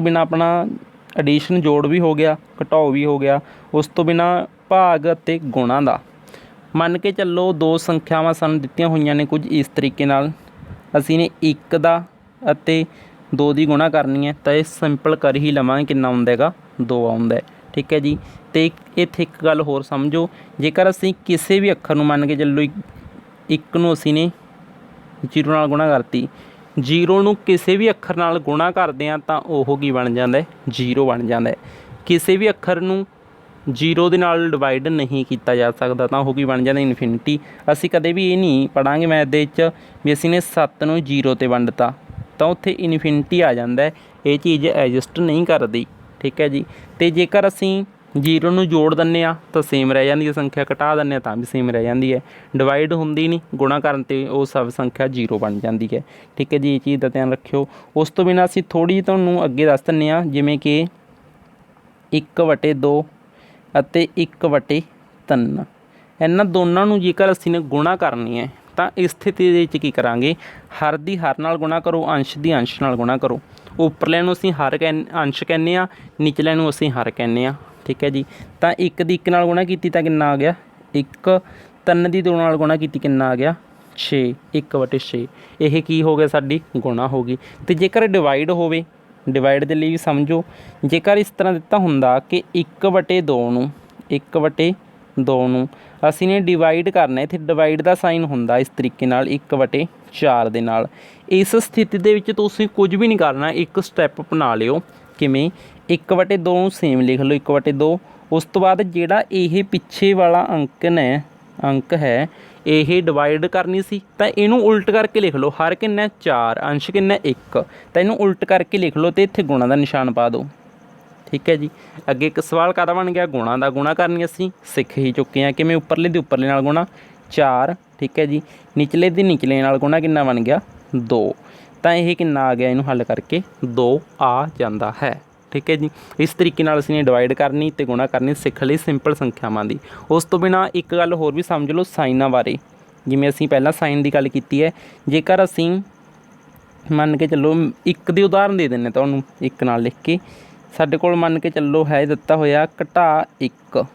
Speaker 1: बिना अपना एडिशन जोड़ भी हो गया, घटाओ भी हो गया, उस तो बिना भाग अते गुणा दा। मन के चलो 2 संख्यावां सानूं दित्तियां होईयां ने कुछ इस तरीके नाल, असीं ने 1 दा अते 2 दी गुणा करनी है, तो ये सिंपल कर ही लवांगे, कितना आउंदा हैगा 2 आउंदा है। ठीक है जी, तो इत्थे एक गल होर समझो, जेकर असीं किसी भी अखर नूं मन के चलो 1 नूं असीं ने 0 नाल गुणा करती, 0 नूं किसी भी अखर नाल गुणा करते हैं तो वह की बन जाता है, 0 बन जाता है। किसी भी अखर नूं 0 दे नाल डिवाइड नहीं किया जा सकता, तो वह की बन जाता इनफिनिटी। असीं कदे भी ये नहीं पढ़ांगे मैथ दे विच भी असीं ने 7 नूं 0 ते वंडता तो उत्थे इनफिनिटी आ जाता है, ये चीज़ एग्जिस्ट नहीं करती। ठीक है जी, तो जेकर असीं 0 नूं जोड़ दिंदे आ तो सेम रह जाती है संख्या, घटा दिंदे आ तां भी सेम रह जाती है, डिवाइड होंदी नहीं, गुणा करन ते वो सब संख्या 0 बन जाती है। ठीक है जी, ये चीज़ का ध्यान रखियो। उस तो बिना असीं थोड़ी तुहानूं अगे दस दिंदे आ, जिवें कि 1/2 अते 1/3, इन्हां दोनों नूं जेकर असीं ने गुणा करनी है तो इस स्थिति दे विच की करांगे, हर दी हर नाल गुणा करो, अंश दी अंश नाल गुणा करो। उपरले नूं असीं हर अंश कहने आ, निचले नूं असीं हर कहने आ। ठीक है जी, तो 1 दी 1 नाल गुणा कीती तां कितना आ गया 1, 3 दी 2 नाल गुणा कीती कितना आ गया 6, 1/6। यह की हो गया, साडी गुणा हो गई। तो जेकर डिवाइड होवे, डिवाइड दे लई भी समझो, जेकर इस तरह दिता हुंदा कि 1/2 नूं 1/2 नूं असीं ने डिवाइड करना, इत्थे डिवाइड का साइन हुंदा इस तरीके नाल 1/4 दे नाल। इस स्थिति दे विच तुसीं कुछ भी नहीं करना, एक स्टैप अपना लिओ। किवें 1/2 सेम लिख लो 1/2, उस तो बाद जिहड़ा ये पिछे वाला अंक है ये डिवाइड करनी सी, तो इनू उल्ट करके लिख लो, हर किन्ना 4, अंश किन्ना 1, तो इनू उल्ट करके लिख लो, तो इत्थे गुणा का निशान पा दो। ठीक है जी, अगे एक सवाल काहदा बन गया, गुणा का। गुणा करनी असीं सीख ही चुके हैं, किवें उपरले दे उपरले नाल गुणा 4। ठीक है जी, निचले दे निचले नाल गुणा किन्ना बन गया 2, तो यह किन्ना आ गया, इनू हल करके 2 आ जाता है। ठीक है जी, इस तरीके नाल असीं डिवाइड करनी ते गुणा करनी सीख लई सिंपल संख्यावां दी। उस तो बिना एक गल होर भी समझ लो साइनां बारे, जिवें असीं पहलां साइन की गल कीती है, जेकर असीं मन के चलो 1 दी उदाहरण दे दिंदे तुहानूं 1 नाल लिख के, साडे कोल मन के चलो है दिता होया घटा 1,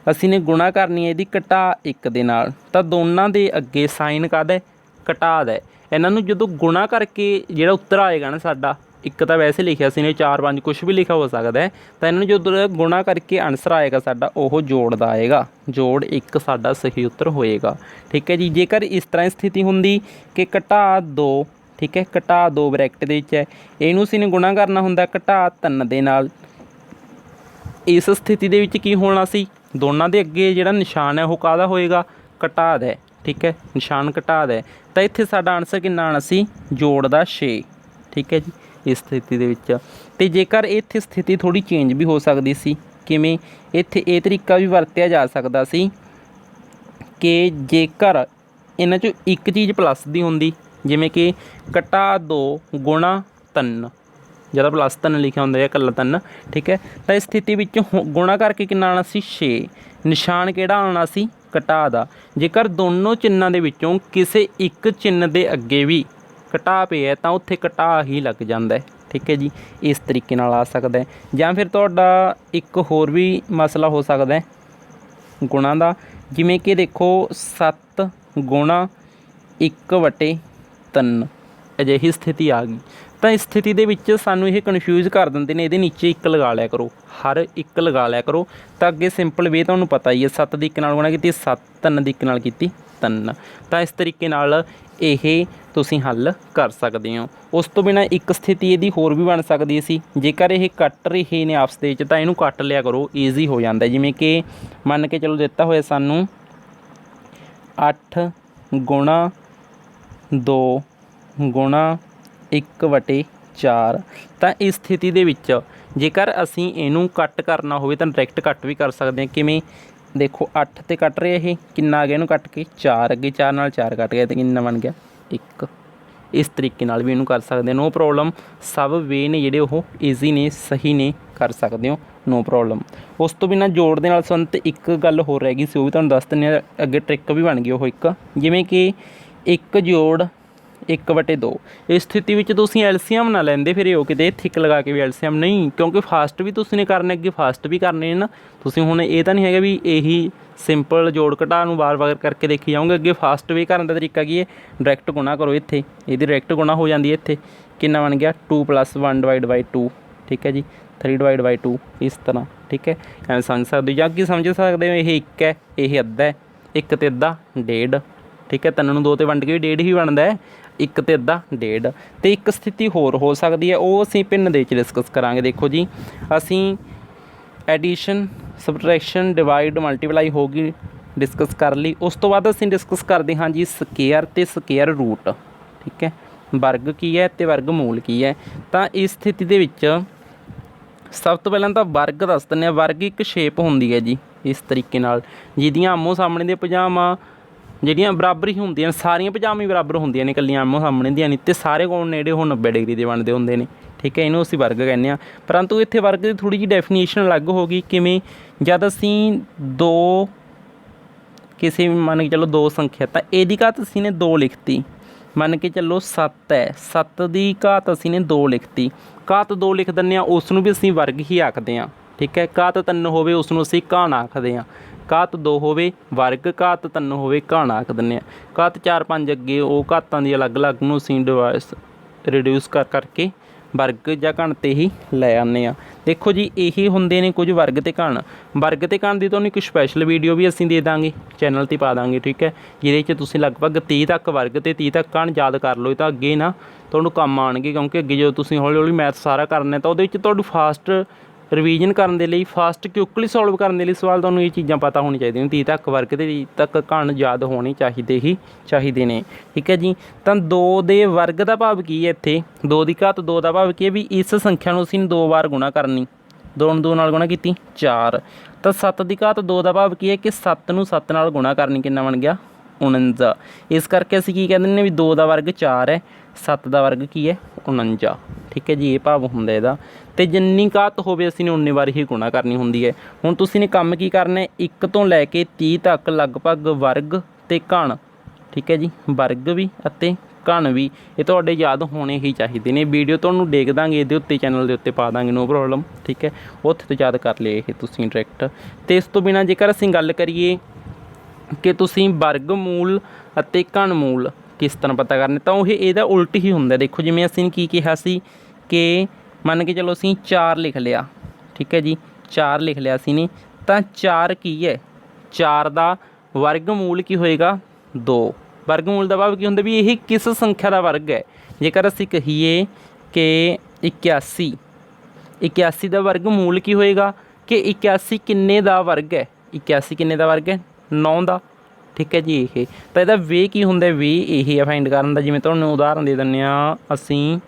Speaker 1: असीं ने गुणा करनी है इहदी घटा 1 दे नाल, तां दोनां दे अगे साइन काहदा है, घटा दा है। इन्हां नूं जदों गुणा करके जिहड़ा उत्तर आएगा ना साडा, एक तो वैसे लिखिया सी ने 4 5 कुछ भी लिखा हो सकता है, तो इन्होंने जो गुणा करके आंसर आएगा साडा वह जोड़ दा आएगा, जोड़ 1 साडा सही उत्तर होएगा। ठीक है जी, जेकर इस तरह स्थिति हुंदी कि घटा 2, ठीक है, घटा 2 ब्रैकेट दे विच है, इहनूं असीं ने गुणा करना हुंदा घटा 3 दे नाल। इस स्थिति दे विच की होना सी, दोनों के अगे जिहड़ा निशान है वह काहदा होएगा, घटा दा है। ठीक है, निशान घटा दा है, तो इत्थे साडा आंसर कितना आना सी, जोड़ दा 6। ठीक है जी, इस स्थिति दे विच। ते जेकर इत्थे स्थिति थोड़ी चेंज भी हो सकती सी, किवें इत्थे ये तरीका भी वरत्या जा सकता सी कि जेकर इन्हां चों एक चीज़ प्लस दी हुंदी, जिवें कि घटा 2 गुणा 3, ਜਦੋਂ ਪਲੱਸ 3 ਲਿਖਿਆ ਹੁੰਦਾ ਜਾਂ ਇਕੱਲਾ 3, ਠੀਕ ਹੈ। ਤਾਂ ਇਸ ਸਥਿਤੀ ਵਿੱਚ ਗੁਣਾ ਕਰਕੇ ਕਿੰਨਾ ਆਉਣਾ ਸੀ 6, ਨਿਸ਼ਾਨ ਕਿਹੜਾ ਆਉਣਾ ਸੀ ਘਟਾ ਦਾ। ਜੇਕਰ ਦੋਨੋਂ ਚਿੰਨ੍ਹਾਂ ਦੇ ਵਿੱਚੋਂ ਕਿਸੇ ਇੱਕ ਚਿੰਨ੍ਹ ਦੇ ਅੱਗੇ ਵੀ ਘਟਾ ਪਿਆ ਤਾਂ ਉੱਥੇ ਘਟਾ ਹੀ ਲੱਗ ਜਾਂਦਾ ਹੈ, ਠੀਕ ਹੈ ਜੀ। ਇਸ ਤਰੀਕੇ ਨਾਲ ਆ ਸਕਦਾ ਹੈ। ਜਾਂ ਫਿਰ ਤੁਹਾਡਾ ਇੱਕ ਹੋਰ ਵੀ ਮਸਲਾ ਹੋ ਸਕਦਾ ਹੈ ਗੁਣਾ ਦਾ, ਜਿਵੇਂ ਕਿ ਦੇਖੋ 7 ਗੁਣਾ 1/3 ਅਜਿਹੀ ਸਥਿਤੀ ਆ ਗਈ। ਤਾਂ ਇਸ ਸਥਿਤੀ ਦੇ ਵਿੱਚ ਸਾਨੂੰ ਇਹ ਕਨਫਿਊਜ਼ ਕਰ ਦਿੰਦੇ ਨੇ, ਇਹਦੇ ਨੀਚੇ 1 ਲਗਾ ਲਿਆ ਕਰੋ, ਹਰ 1 ਲਗਾ ਲਿਆ ਕਰੋ। ਤਾਂ ਅੱਗੇ ਸਿੰਪਲ ਵੇ ਤੁਹਾਨੂੰ ਪਤਾ ਹੀ ਹੈ, 7 ਦੀ 1 ਨਾਲ ਗੁਣਾ ਕੀਤੀ 7, 3 ਦੀ 1 ਨਾਲ ਕੀਤੀ 3। ਤਾਂ ਇਸ ਤਰੀਕੇ ਨਾਲ ਇਹ ਤੁਸੀਂ ਹੱਲ ਕਰ ਸਕਦੇ ਹੋ। ਉਸ ਤੋਂ ਬਿਨਾਂ ਇੱਕ ਸਥਿਤੀ ਇਹਦੀ ਹੋਰ ਵੀ ਬਣ ਸਕਦੀ ਸੀ, ਜੇਕਰ ਇਹ ਕੱਟ ਰਹੇ ਨੇ ਆਪਸ ਦੇ ਵਿੱਚ ਤਾਂ ਇਹਨੂੰ ਕੱਟ ਲਿਆ ਕਰੋ, ਈਜ਼ੀ ਹੋ ਜਾਂਦਾ। ਜਿਵੇਂ ਕਿ ਮੰਨ ਕੇ ਚਲੋ ਦਿੱਤਾ ਹੋਇਆ ਸਾਨੂੰ 8 ਗੁਣਾ 2 ਗੁਣਾ 1/4। ਤਾਂ ਇਸ ਸਥਿਤੀ ਦੇ ਵਿੱਚ ਜੇਕਰ ਅਸੀਂ ਇਹਨੂੰ ਕੱਟ ਕਰਨਾ ਹੋਵੇ ਤਾਂ ਡਾਇਰੈਕਟ ਕੱਟ ਵੀ ਕਰ ਸਕਦੇ ਹਾਂ। ਕਿਵੇਂ ਦੇਖੋ 8 ਤੇ ਕੱਟ ਰਿਹਾ, ਇਹ ਕਿੰਨਾ ਆ ਗਿਆ, ਇਹਨੂੰ ਕੱਟ ਕੇ 4 ਅੱਗੇ, 4 ਨਾਲ 4 ਕੱਟ ਗਿਆ ਅਤੇ ਕਿੰਨਾ ਬਣ ਗਿਆ 1। ਇਸ ਤਰੀਕੇ ਨਾਲ ਵੀ ਇਹਨੂੰ ਕਰ ਸਕਦੇ, ਨੋ ਪ੍ਰੋਬਲਮ। ਸਭ ਵੇ ਨੇ ਜਿਹੜੇ ਉਹ ਈਜ਼ੀ ਨੇ, ਸਹੀ ਨੇ, ਕਰ ਸਕਦੇ ਹੋ, ਨੋ ਪ੍ਰੋਬਲਮ। ਉਸ ਤੋਂ ਬਿਨਾਂ ਜੋੜ ਦੇ ਨਾਲ ਸੰਬੰਧਿਤ ਇੱਕ ਗੱਲ ਹੋਰ ਰਹਿ ਗਈ ਸੀ, ਉਹ ਵੀ ਤੁਹਾਨੂੰ ਦੱਸ ਦਿੰਦੇ ਹਾਂ। ਅੱਗੇ ਟ੍ਰਿਕ ਵੀ ਬਣ ਗਈ ਉਹ ਇੱਕ, ਜਿਵੇਂ ਕਿ 1 ਜੋੜ 1/2। ਇਸ ਸਥਿਤੀ ਵਿੱਚ ਤੁਸੀਂ ਐਲਸੀਅਮ ਨਾ ਲੈਂਦੇ ਫਿਰ ਉਹ ਕਿਤੇ ਥਿੱਕ ਲਗਾ ਕੇ ਵੀ ਐਲਸੀਅਮ ਨਹੀਂ, ਕਿਉਂਕਿ ਫਾਸਟ ਵੀ ਤੁਸੀਂ ਨੇ ਕਰਨੇ, ਅੱਗੇ ਫਾਸਟ ਵੀ ਕਰਨੇ ਨੇ ਨਾ ਤੁਸੀਂ। ਹੁਣ ਇਹ ਤਾਂ ਨਹੀਂ ਹੈਗਾ ਵੀ ਇਹੀ ਸਿੰਪਲ ਜੋੜ ਘਟਾ ਨੂੰ ਵਾਰ-ਵਾਰ ਕਰਕੇ ਦੇਖੀ ਜਾਓਗੇ। ਅੱਗੇ ਫਾਸਟ ਵੇ ਕਰਨ ਦਾ ਤਰੀਕਾ ਕੀ ਹੈ, ਡਾਇਰੈਕਟ ਗੁਣਾ ਕਰੋ। ਇੱਥੇ ਇਹਦੀ ਡਾਇਰੈਕਟ ਗੁਣਾ ਹੋ ਜਾਂਦੀ ਹੈ। ਇੱਥੇ ਕਿੰਨਾ ਬਣ ਗਿਆ 2 + 1/2, ਠੀਕ ਹੈ ਜੀ, 3/2 ਇਸ ਤਰ੍ਹਾਂ, ਠੀਕ ਹੈ। ਐਵੇਂ ਸਮਝ ਸਕਦੇ ਹੋ, ਜਾਂ ਕੀ ਸਮਝ ਸਕਦੇ ਹੋ, ਇਹ 1 ਹੈ, ਇਹ ਅੱਧਾ ਹੈ, 1 ਤੇ ਅੱਧਾ 1.5, ਠੀਕ ਹੈ। 3 ਨੂੰ 2 ਤੇ ਵੰਡ ਕੇ ਵੀ 1.5 ਹੀ ਬਣਦਾ ਹੈ, 1 ਤੇ ਅੱਧਾ 1.5। ਅਤੇ ਇੱਕ ਸਥਿਤੀ ਹੋਰ ਹੋ ਸਕਦੀ ਹੈ, ਉਹ ਅਸੀਂ ਭਿੰਨ ਦੇ ਵਿੱਚ ਡਿਸਕਸ ਕਰਾਂਗੇ। ਦੇਖੋ ਜੀ, ਅਸੀਂ ਐਡੀਸ਼ਨ, ਸਬਟਰੈਕਸ਼ਨ, ਡਿਵਾਈਡ, ਮਲਟੀਪਲਾਈ ਹੋ ਗਈ, ਡਿਸਕਸ ਕਰ ਲਈ। ਉਸ ਤੋਂ ਬਾਅਦ ਅਸੀਂ ਡਿਸਕਸ ਕਰਦੇ ਹਾਂ ਜੀ ਸਕੇਅਰ ਅਤੇ ਸਕੇਅਰ ਰੂਟ, ਠੀਕ ਹੈ। ਵਰਗ ਕੀ ਹੈ ਅਤੇ ਵਰਗ ਮੂਲ ਕੀ ਹੈ। ਤਾਂ ਇਸ ਸਥਿਤੀ ਦੇ ਵਿੱਚ ਸਭ ਤੋਂ ਪਹਿਲਾਂ ਤਾਂ ਵਰਗ ਦੱਸ ਦਿੰਦੇ ਹਾਂ। ਵਰਗ ਇੱਕ ਸ਼ੇਪ ਹੁੰਦੀ ਹੈ ਜੀ ਇਸ ਤਰੀਕੇ ਨਾਲ, ਜਿਹਦੀਆਂ ਆਮੋ ਸਾਹਮਣੇ ਦੀਆਂ ਭੁਜਾਵਾਂ ਜਿਹੜੀਆਂ ਬਰਾਬਰ ਹੀ ਹੁੰਦੀਆਂ, ਸਾਰੀਆਂ ਭੁਜਾਵਾਂ ਹੀ ਬਰਾਬਰ ਹੁੰਦੀਆਂ ਨੇ, ਇਕੱਲੀਆਂ ਆਮੋ ਸਾਹਮਣੇ ਦੀਆਂ ਨਹੀਂ। ਅਤੇ ਸਾਰੇ ਕੋਣ ਨੇੜੇ ਉਹ 90 ਡਿਗਰੀ ਦੇ ਬਣਦੇ ਹੁੰਦੇ ਨੇ, ਠੀਕ ਹੈ। ਇਹਨੂੰ ਅਸੀਂ ਵਰਗ ਕਹਿੰਦੇ ਹਾਂ। ਪਰੰਤੂ ਇੱਥੇ ਵਰਗ ਦੀ ਥੋੜ੍ਹੀ ਜਿਹੀ ਡੈਫੀਨੇਸ਼ਨ ਅਲੱਗ ਹੋ ਗਈ। ਕਿਵੇਂ, ਜਦ ਅਸੀਂ ਕਿਸੇ ਵੀ ਮੰਨ ਕੇ ਚੱਲੋ 2 ਸੰਖਿਆ, ਤਾਂ ਇਹਦੀ ਘਾਤ ਅਸੀਂ ਨੇ 2 ਲਿਖਤੀ। ਮੰਨ ਕੇ ਚੱਲੋ 7 ਹੈ, 7 ਦੀ ਘਾਤ ਅਸੀਂ ਨੇ 2 ਲਿਖਤੀ। ਘਾਤ 2 ਲਿਖ ਦਿੰਦੇ ਹਾਂ, ਉਸ ਨੂੰ ਵੀ ਅਸੀਂ ਵਰਗ ਹੀ ਆਖਦੇ ਹਾਂ, ਠੀਕ ਹੈ। ਘਾਤ 3 ਹੋਵੇ ਉਸ ਨੂੰ ਅਸੀਂ ਘਾਣ ਆਖਦੇ ਹਾਂ। ਘਾਤ 2 ਹੋਵੇ ਵਰਗ, ਘਾਤ 3 ਹੋਵੇ ਘਾਣ ਆਖ ਦਿੰਦੇ ਹਾਂ। ਘਾਤ 4 5 ਅੱਗੇ ਉਹ ਘਾਤਾਂ ਦੀ ਅਲੱਗ-ਅਲੱਗ ਨੂੰ ਅਸੀਂ ਰਿਡਿਊਸ ਕਰਕੇ ਵਰਗ ਜਾਂ ਘਣ 'ਤੇ ਹੀ ਲੈ ਆਉਂਦੇ ਹਾਂ। ਦੇਖੋ ਜੀ, ਇਹੀ ਹੁੰਦੇ ਨੇ ਕੁਝ ਵਰਗ ਅਤੇ ਘਣ। ਵਰਗ ਅਤੇ ਘਣ ਦੀ ਤੁਹਾਨੂੰ ਇੱਕ ਸਪੈਸ਼ਲ ਵੀਡੀਓ ਵੀ ਅਸੀਂ ਦੇ ਦਾਂਗੇ, ਚੈਨਲ 'ਤੇ ਪਾ ਦਾਂਗੇ, ਠੀਕ ਹੈ। ਜਿਹਦੇ 'ਚ ਤੁਸੀਂ ਲਗਭਗ 30 ਤੱਕ ਵਰਗ ਅਤੇ 30 ਤੱਕ ਘਣ ਯਾਦ ਕਰ ਲਓ, ਤਾਂ ਅੱਗੇ ਨਾ ਤੁਹਾਨੂੰ ਕੰਮ ਆਉਣਗੇ। ਕਿਉਂਕਿ ਅੱਗੇ ਜਦੋਂ ਤੁਸੀਂ ਹੌਲੀ-ਹੌਲੀ ਮੈਥ ਸਾਰਾ ਕਰਨਾ ਤਾਂ ਉਹਦੇ ਵਿੱਚ ਤੁਹਾਨੂੰ ਫਾਸਟ ਰਿਵੀਜ਼ਨ ਕਰਨ ਦੇ ਲਈ, ਫਾਸਟ ਕਿਉਕਲੀ ਸੋਲਵ ਕਰਨ ਦੇ ਲਈ ਸਵਾਲ ਤੁਹਾਨੂੰ ਇਹ ਚੀਜ਼ਾਂ ਪਤਾ ਹੋਣੀ ਚਾਹੀਦੀਆਂ ਨੇ। 30 ਤੱਕ ਵਰਗ ਅਤੇ 30 ਤੱਕ ਘਣ ਯਾਦ ਹੋਣੇ ਚਾਹੀਦੇ ਨੇ, ਠੀਕ ਹੈ ਜੀ। ਤਾਂ 2 ਦੇ ਵਰਗ ਦਾ ਭਾਵ ਕੀ ਹੈ, ਇੱਥੇ 2 ਦੀ ਘਾਤ 2 ਦਾ ਭਾਵ ਕੀ ਹੈ ਵੀ ਇਸ ਸੰਖਿਆ ਨੂੰ ਅਸੀਂ 2 ਵਾਰ ਗੁਣਾ ਕਰਨੀ। 2 ਨੂੰ 2 ਨਾਲ ਗੁਣਾ ਕੀਤੀ 4। ਤਾਂ 7 ਦੀ ਘਾਤ 2 ਦਾ ਭਾਵ ਕੀ ਹੈ ਕਿ 7 ਨੂੰ 7 ਨਾਲ ਗੁਣਾ ਕਰਨੀ, ਕਿੰਨਾ ਬਣ ਗਿਆ 49। ਇਸ ਕਰਕੇ ਅਸੀਂ ਕੀ ਕਹਿੰਦੇ ਨੇ ਵੀ 2 ਦਾ ਵਰਗ 4 ਹੈ, 7 ਦਾ ਵਰਗ ਕੀ ਹੈ 49, ਠੀਕ ਹੈ ਜੀ। ਇਹ ਭਾਵ ਹੁੰਦਾ ਇਹਦਾ। ਅਤੇ ਜਿੰਨੀ ਘਾਤ ਹੋਵੇ ਅਸੀਂ ਨੇ 19 ਵਾਰ ਹੀ ਗੁਣਾ ਕਰਨੀ ਹੁੰਦੀ ਹੈ। ਹੁਣ ਤੁਸੀਂ ਨੇ ਕੰਮ ਕੀ ਕਰਨਾ, 1 ਤੋਂ ਲੈ ਕੇ 30 ਤੱਕ ਲਗਭਗ ਵਰਗ ਅਤੇ ਘਣ, ਠੀਕ ਹੈ ਜੀ, ਵਰਗ ਵੀ ਅਤੇ ਘਣ ਵੀ ਇਹ ਤੁਹਾਡੇ ਯਾਦ ਹੋਣੇ ਹੀ ਚਾਹੀਦੇ ਨੇ। ਵੀਡੀਓ ਤੁਹਾਨੂੰ ਦੇਖ ਦਾਂਗੇ ਇਹਦੇ ਉੱਤੇ, ਚੈਨਲ ਦੇ ਉੱਤੇ ਪਾ ਦਾਂਗੇ, ਨੋ ਪ੍ਰੋਬਲਮ, ਠੀਕ ਹੈ। ਉੱਥੇ ਤੋਂ ਯਾਦ ਕਰ ਲਿਆ ਇਹ ਤੁਸੀਂ ਡਾਇਰੈਕਟ। ਅਤੇ ਇਸ ਤੋਂ ਬਿਨਾਂ ਜੇਕਰ ਅਸੀਂ ਗੱਲ ਕਰੀਏ ਕਿ ਤੁਸੀਂ ਵਰਗ ਮੂਲ ਅਤੇ ਘਣ ਮੂਲ ਕਿਸ ਤਰ੍ਹਾਂ ਪਤਾ ਕਰਨੇ, ਤਾਂ ਉਹ ਇਹਦਾ ਉਲਟ ਹੀ ਹੁੰਦਾ। ਦੇਖੋ, ਜਿਵੇਂ ਅਸੀਂ ਕੀ ਕਿਹਾ ਸੀ ਕਿ ਮੰਨ ਕੇ ਚਲੋ ਅਸੀਂ 4 ਲਿਖ ਲਿਆ, ਠੀਕ ਹੈ ਜੀ, 4 ਲਿਖ ਲਿਆ ਅਸੀਂ ਨੇ। ਤਾਂ 4 ਕੀ ਹੈ, 4 ਦਾ ਵਰਗ ਮੂਲ ਕੀ ਹੋਏਗਾ 2। ਵਰਗ ਮੂਲ ਦਾ ਭਾਵ ਕੀ ਹੁੰਦਾ ਵੀ ਇਹ ਕਿਸ ਸੰਖਿਆ ਦਾ ਵਰਗ ਹੈ। ਜੇਕਰ ਅਸੀਂ ਕਹੀਏ ਕਿ 81 ਦਾ ਵਰਗ ਮੂਲ ਕੀ ਹੋਏਗਾ ਕਿ 81 ਕਿੰਨੇ ਦਾ ਵਰਗ ਹੈ, 81 ਕਿੰਨੇ ਦਾ ਵਰਗ ਹੈ 9 ਦਾ, ਠੀਕ ਹੈ ਜੀ। ਇਹ ਤਾਂ ਇਹਦਾ ਵੇ ਕੀ ਹੁੰਦਾ, ਵੇ ਇਹ ਹੈ ਫਾਈਂਡ ਕਰਨ ਦਾ। ਜਿਵੇਂ ਤੁਹਾਨੂੰ ਉਦਾਹਰਨ ਦੇ ਦਿੰਦੇ ਹਾਂ ਅਸੀਂ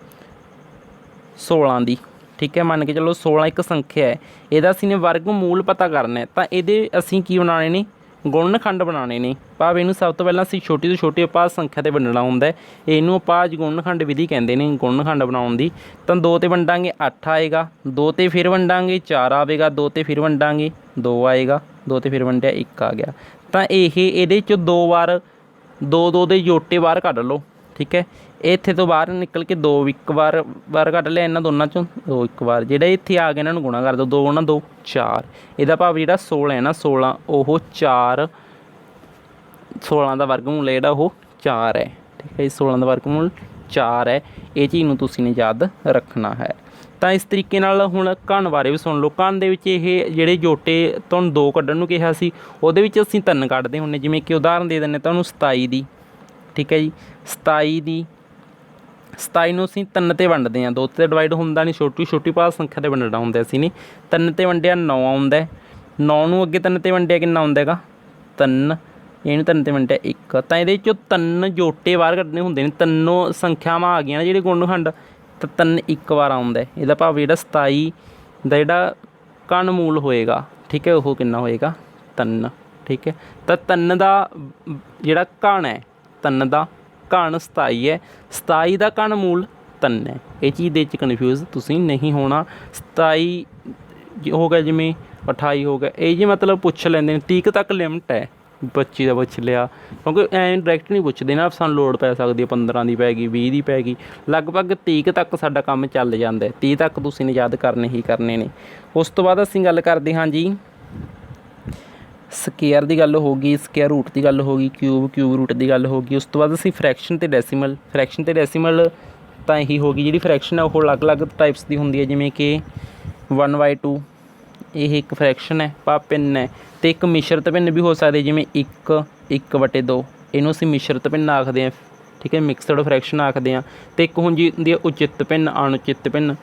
Speaker 1: 16 ਦੀ, ਠੀਕ ਹੈ। ਮੰਨ ਕੇ ਚਲੋ 16 ਇੱਕ ਸੰਖਿਆ ਹੈ, ਇਹਦਾ ਅਸੀਂ ਨੇ ਵਰਗ ਮੂਲ ਪਤਾ ਕਰਨਾ। ਤਾਂ ਇਹਦੇ ਅਸੀਂ ਕੀ ਬਣਾਉਣੇ ਨੇ, ਗੁਣਨਖੰਡ ਬਣਾਉਣੇ ਨੇ। ਭਾਵ ਇਹਨੂੰ ਸਭ ਤੋਂ ਪਹਿਲਾਂ ਅਸੀਂ ਛੋਟੀ ਤੋਂ ਛੋਟੀ ਅਪਾਹਜ ਸੰਖਿਆ 'ਤੇ ਵੰਡਣਾ ਹੁੰਦਾ, ਇਹਨੂੰ ਅਪਾਹਜ ਗੁਣਨਖੰਡ ਵਿਧੀ ਕਹਿੰਦੇ ਨੇ ਗੁਣਨਖੰਡ ਬਣਾਉਣ ਦੀ। ਤਾਂ 2 'ਤੇ ਵੰਡਾਂਗੇ 8 ਆਏਗਾ, 2 'ਤੇ ਫਿਰ ਵੰਡਾਂਗੇ 4 ਆਵੇਗਾ, 2 'ਤੇ ਫਿਰ ਵੰਡਾਂਗੇ 2 ਆਏਗਾ, 2 'ਤੇ ਫਿਰ ਵੰਡਿਆ 1 ਆ ਗਿਆ। ਤਾਂ ਇਹਦੇ 'ਚੋਂ 2 ਵਾਰ 2 ਦੇ ਜੋਟੇ ਬਾਹਰ ਕੱਢ ਲਓ, ਠੀਕ ਹੈ। ਇੱਥੇ ਤੋਂ ਬਾਹਰ ਨਿਕਲ ਕੇ 2 ਇੱਕ ਵਾਰ ਕੱਢ ਲਿਆ, ਇਹਨਾਂ ਦੋਨਾਂ 'ਚੋਂ 2 ਇੱਕ ਵਾਰ। ਜਿਹੜਾ ਇੱਥੇ ਆ ਗਿਆ ਇਹਨਾਂ ਨੂੰ ਗੁਣਾ ਕਰ ਦਿਓ, 2 ਗੁਣਾ 2 4। ਇਹਦਾ ਭਾਵ ਜਿਹੜਾ 16 ਹੈ ਨਾ 16 ਉਹ 4, 16 ਦਾ ਵਰਗਮੂਲ ਹੈ ਜਿਹੜਾ ਉਹ 4 ਹੈ, ਠੀਕ ਹੈ ਜੀ। 16 ਦਾ ਵਰਗਮੂਲ 4 ਹੈ, ਇਹ ਚੀਜ਼ ਨੂੰ ਤੁਸੀਂ ਨੇ ਯਾਦ ਰੱਖਣਾ ਹੈ। ਤਾਂ ਇਸ ਤਰੀਕੇ ਨਾਲ ਹੁਣ ਘਣ ਬਾਰੇ ਵੀ ਸੁਣ ਲਓ। ਘਣ ਦੇ ਵਿੱਚ ਇਹ ਜਿਹੜੇ ਜੋਟੇ ਤੁਹਾਨੂੰ 2 ਕੱਢਣ ਨੂੰ ਕਿਹਾ ਸੀ, ਉਹਦੇ ਵਿੱਚ ਅਸੀਂ 3 ਕੱਢਦੇ ਹੁੰਦੇ। ਜਿਵੇਂ ਕਿ ਉਦਾਹਰਨ ਦੇ ਦਿੰਦੇ ਤੁਹਾਨੂੰ 27 ਦੀ, ਠੀਕ ਹੈ ਜੀ। 27 ਨੂੰ ਅਸੀਂ 3 'ਤੇ ਵੰਡਦੇ ਹਾਂ, 2 'ਤੇ ਡਿਵਾਈਡ ਹੁੰਦਾ ਨਹੀਂ, ਛੋਟੀ ਭਾਗ ਸੰਖਿਆ 'ਤੇ ਵੰਡਣਾ ਹੁੰਦਾ ਅਸੀਂ ਨੇ। 3 'ਤੇ ਵੰਡਿਆ 9 ਆਉਂਦਾ, 9 ਨੂੰ ਅੱਗੇ 3 'ਤੇ ਵੰਡਿਆ ਕਿੰਨਾ ਆਉਂਦਾ ਹੈਗਾ 3, ਇਹਨੂੰ 3 'ਤੇ ਵੰਡਿਆ 1। ਤਾਂ ਇਹਦੇ 'ਚੋਂ 3 ਜੋਟੇ ਬਾਹਰ ਕੱਢਣੇ ਹੁੰਦੇ ਨੇ, ਤਿੰਨੋਂ ਸੰਖਿਆਵਾਂ ਆ ਗਈਆਂ ਨੇ ਜਿਹੜੇ ਗੁਣਨਖੰਡ, ਤਾਂ 3 ਇੱਕ ਵਾਰ ਆਉਂਦਾ। ਇਹਦਾ ਭਾਵ ਜਿਹੜਾ 27 ਦਾ ਜਿਹੜਾ ਘਣ ਮੂਲ ਹੋਏਗਾ, ਠੀਕ ਹੈ, ਉਹ ਕਿੰਨਾ ਹੋਏਗਾ 3, ਠੀਕ ਹੈ। ਤਾਂ 3 ਦਾ ਜਿਹੜਾ ਘਣ ਹੈ, 3 ਦਾ ਘਣ 27 ਹੈ, 27 ਦਾ ਘਣ ਮੂਲ 3 ਹੈ। ਇਹ ਚੀਜ਼ ਦੇ ਵਿੱਚ ਕਨਫਿਊਜ਼ ਤੁਸੀਂ ਨਹੀਂ ਹੋਣਾ। 27 ਹੋ ਗਿਆ, ਜਿਵੇਂ 28 ਹੋ ਗਿਆ, ਇਹ ਜੀ ਮਤਲਬ ਪੁੱਛ ਲੈਂਦੇ ਨੇ 30 ਤੱਕ ਲਿਮਟ ਹੈ, 25 ਦਾ ਪੁੱਛ ਲਿਆ, ਕਿਉਂਕਿ ਐਂ ਡਾਇਰੈਕਟ ਨਹੀਂ ਪੁੱਛਦੇ ਨਾ, ਸਾਨੂੰ ਲੋੜ ਪੈ ਸਕਦੀ ਹੈ 15 ਦੀ ਪੈ ਗਈ, 20 ਦੀ ਪੈ ਗਈ, ਲਗਭਗ 30 ਤੱਕ ਸਾਡਾ ਕੰਮ ਚੱਲ ਜਾਂਦਾ। 30 ਤੱਕ ਤੁਸੀਂ ਨੇ ਯਾਦ ਕਰਨੇ ਹੀ ਕਰਨੇ ਨੇ। ਉਸ ਤੋਂ ਬਾਅਦ ਅਸੀਂ ਗੱਲ ਕਰਦੇ ਹਾਂ ਜੀ ਸਕੇਅਰ ਦੀ ਗੱਲ ਹੋ ਗਈ, ਸਕੇਅਰ ਰੂਟ ਦੀ ਗੱਲ ਹੋ ਗਈ, ਕਿਊਬ ਰੂਟ ਦੀ ਗੱਲ ਹੋ ਗਈ। ਉਸ ਤੋਂ ਬਾਅਦ ਅਸੀਂ ਫਰੈਕਸ਼ਨ ਅਤੇ ਡੈਸੀਮਲ ਤਾਂ ਇਹੀ ਹੋ ਗਈ। ਜਿਹੜੀ ਫਰੈਕਸ਼ਨ ਹੈ ਉਹ ਅਲੱਗ-ਅਲੱਗ ਟਾਈਪਸ ਦੀ ਹੁੰਦੀ ਹੈ, ਜਿਵੇਂ ਕਿ 1/2 ਇਹ ਇੱਕ ਫਰੈਕਸ਼ਨ ਹੈ, ਭਾਵ ਭਿੰਨ ਹੈ। ਅਤੇ ਇੱਕ ਮਿਸ਼ਰਤ ਭਿੰਨ ਵੀ ਹੋ ਸਕਦੇ, ਜਿਵੇਂ 1/2 ਇਹਨੂੰ ਅਸੀਂ ਮਿਸ਼ਰਤ ਭਿੰਨ ਆਖਦੇ ਹਾਂ, ਠੀਕ ਹੈ, ਮਿਕਸਡ ਫਰੈਕਸ਼ਨ ਆਖਦੇ ਹਾਂ। ਅਤੇ ਇੱਕ ਹੁੰਦੀ ਹੈ ਉਚਿਤ ਭਿੰਨ, ਅਣਉਚਿਤ ਭਿੰਨ।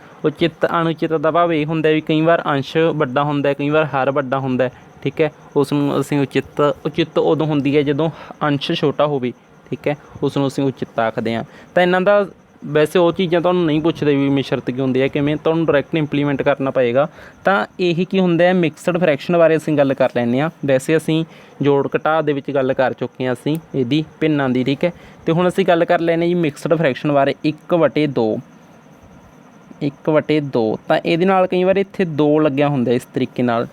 Speaker 1: ਅਣਉਚਿਤ ਦਾ ਭਾਵ ਇਹ ਹੁੰਦਾ ਵੀ ਕਈ ਵਾਰ ਅੰਸ਼ ਵੱਡਾ ਹੁੰਦਾ, ਕਈ ਵਾਰ ਹਰ ਵੱਡਾ ਹੁੰਦਾ, ਠੀਕ ਹੈ। ਉਸ ਨੂੰ ਅਸੀਂ ਉਚਿਤ ਉਦੋਂ ਹੁੰਦੀ ਹੈ ਜਦੋਂ ਅੰਸ਼ ਛੋਟਾ ਹੋਵੇ, ਠੀਕ ਹੈ, ਉਸ ਨੂੰ ਅਸੀਂ ਉਚਿਤ ਆਖਦੇ ਹਾਂ। ਤਾਂ ਇਹਨਾਂ ਦਾ ਵੈਸੇ ਉਹ ਚੀਜ਼ਾਂ ਤੁਹਾਨੂੰ ਨਹੀਂ ਪੁੱਛਦੇ ਵੀ ਮਿਸ਼ਰਤ ਕੀ ਹੁੰਦੀ ਹੈ, ਕਿਵੇਂ, ਤੁਹਾਨੂੰ ਡਾਇਰੈਕਟ ਇੰਪਲੀਮੈਂਟ ਕਰਨਾ ਪਏਗਾ। ਤਾਂ ਇਹੀ ਕੀ ਹੁੰਦਾ ਹੈ, ਮਿਕਸਡ ਫਰੈਕਸ਼ਨ ਬਾਰੇ ਅਸੀਂ ਗੱਲ ਕਰ ਲੈਂਦੇ ਹਾਂ। ਵੈਸੇ ਅਸੀਂ ਜੋੜ ਘਟਾਅ ਦੇ ਵਿੱਚ ਗੱਲ ਕਰ ਚੁੱਕੇ ਹਾਂ ਅਸੀਂ ਇਹਦੀ ਭਿੰਨਾਂ ਦੀ, ਠੀਕ ਹੈ। ਅਤੇ ਹੁਣ ਅਸੀਂ ਗੱਲ ਕਰ ਲੈਂਦੇ ਜੀ ਮਿਕਸਡ ਫਰੈਕਸ਼ਨ ਬਾਰੇ। 1/2 ਤਾਂ ਇਹਦੇ ਨਾਲ ਕਈ ਵਾਰ ਇੱਥੇ 2 ਲੱਗਿਆ ਹੁੰਦਾ ਇਸ ਤਰੀਕੇ ਨਾਲ,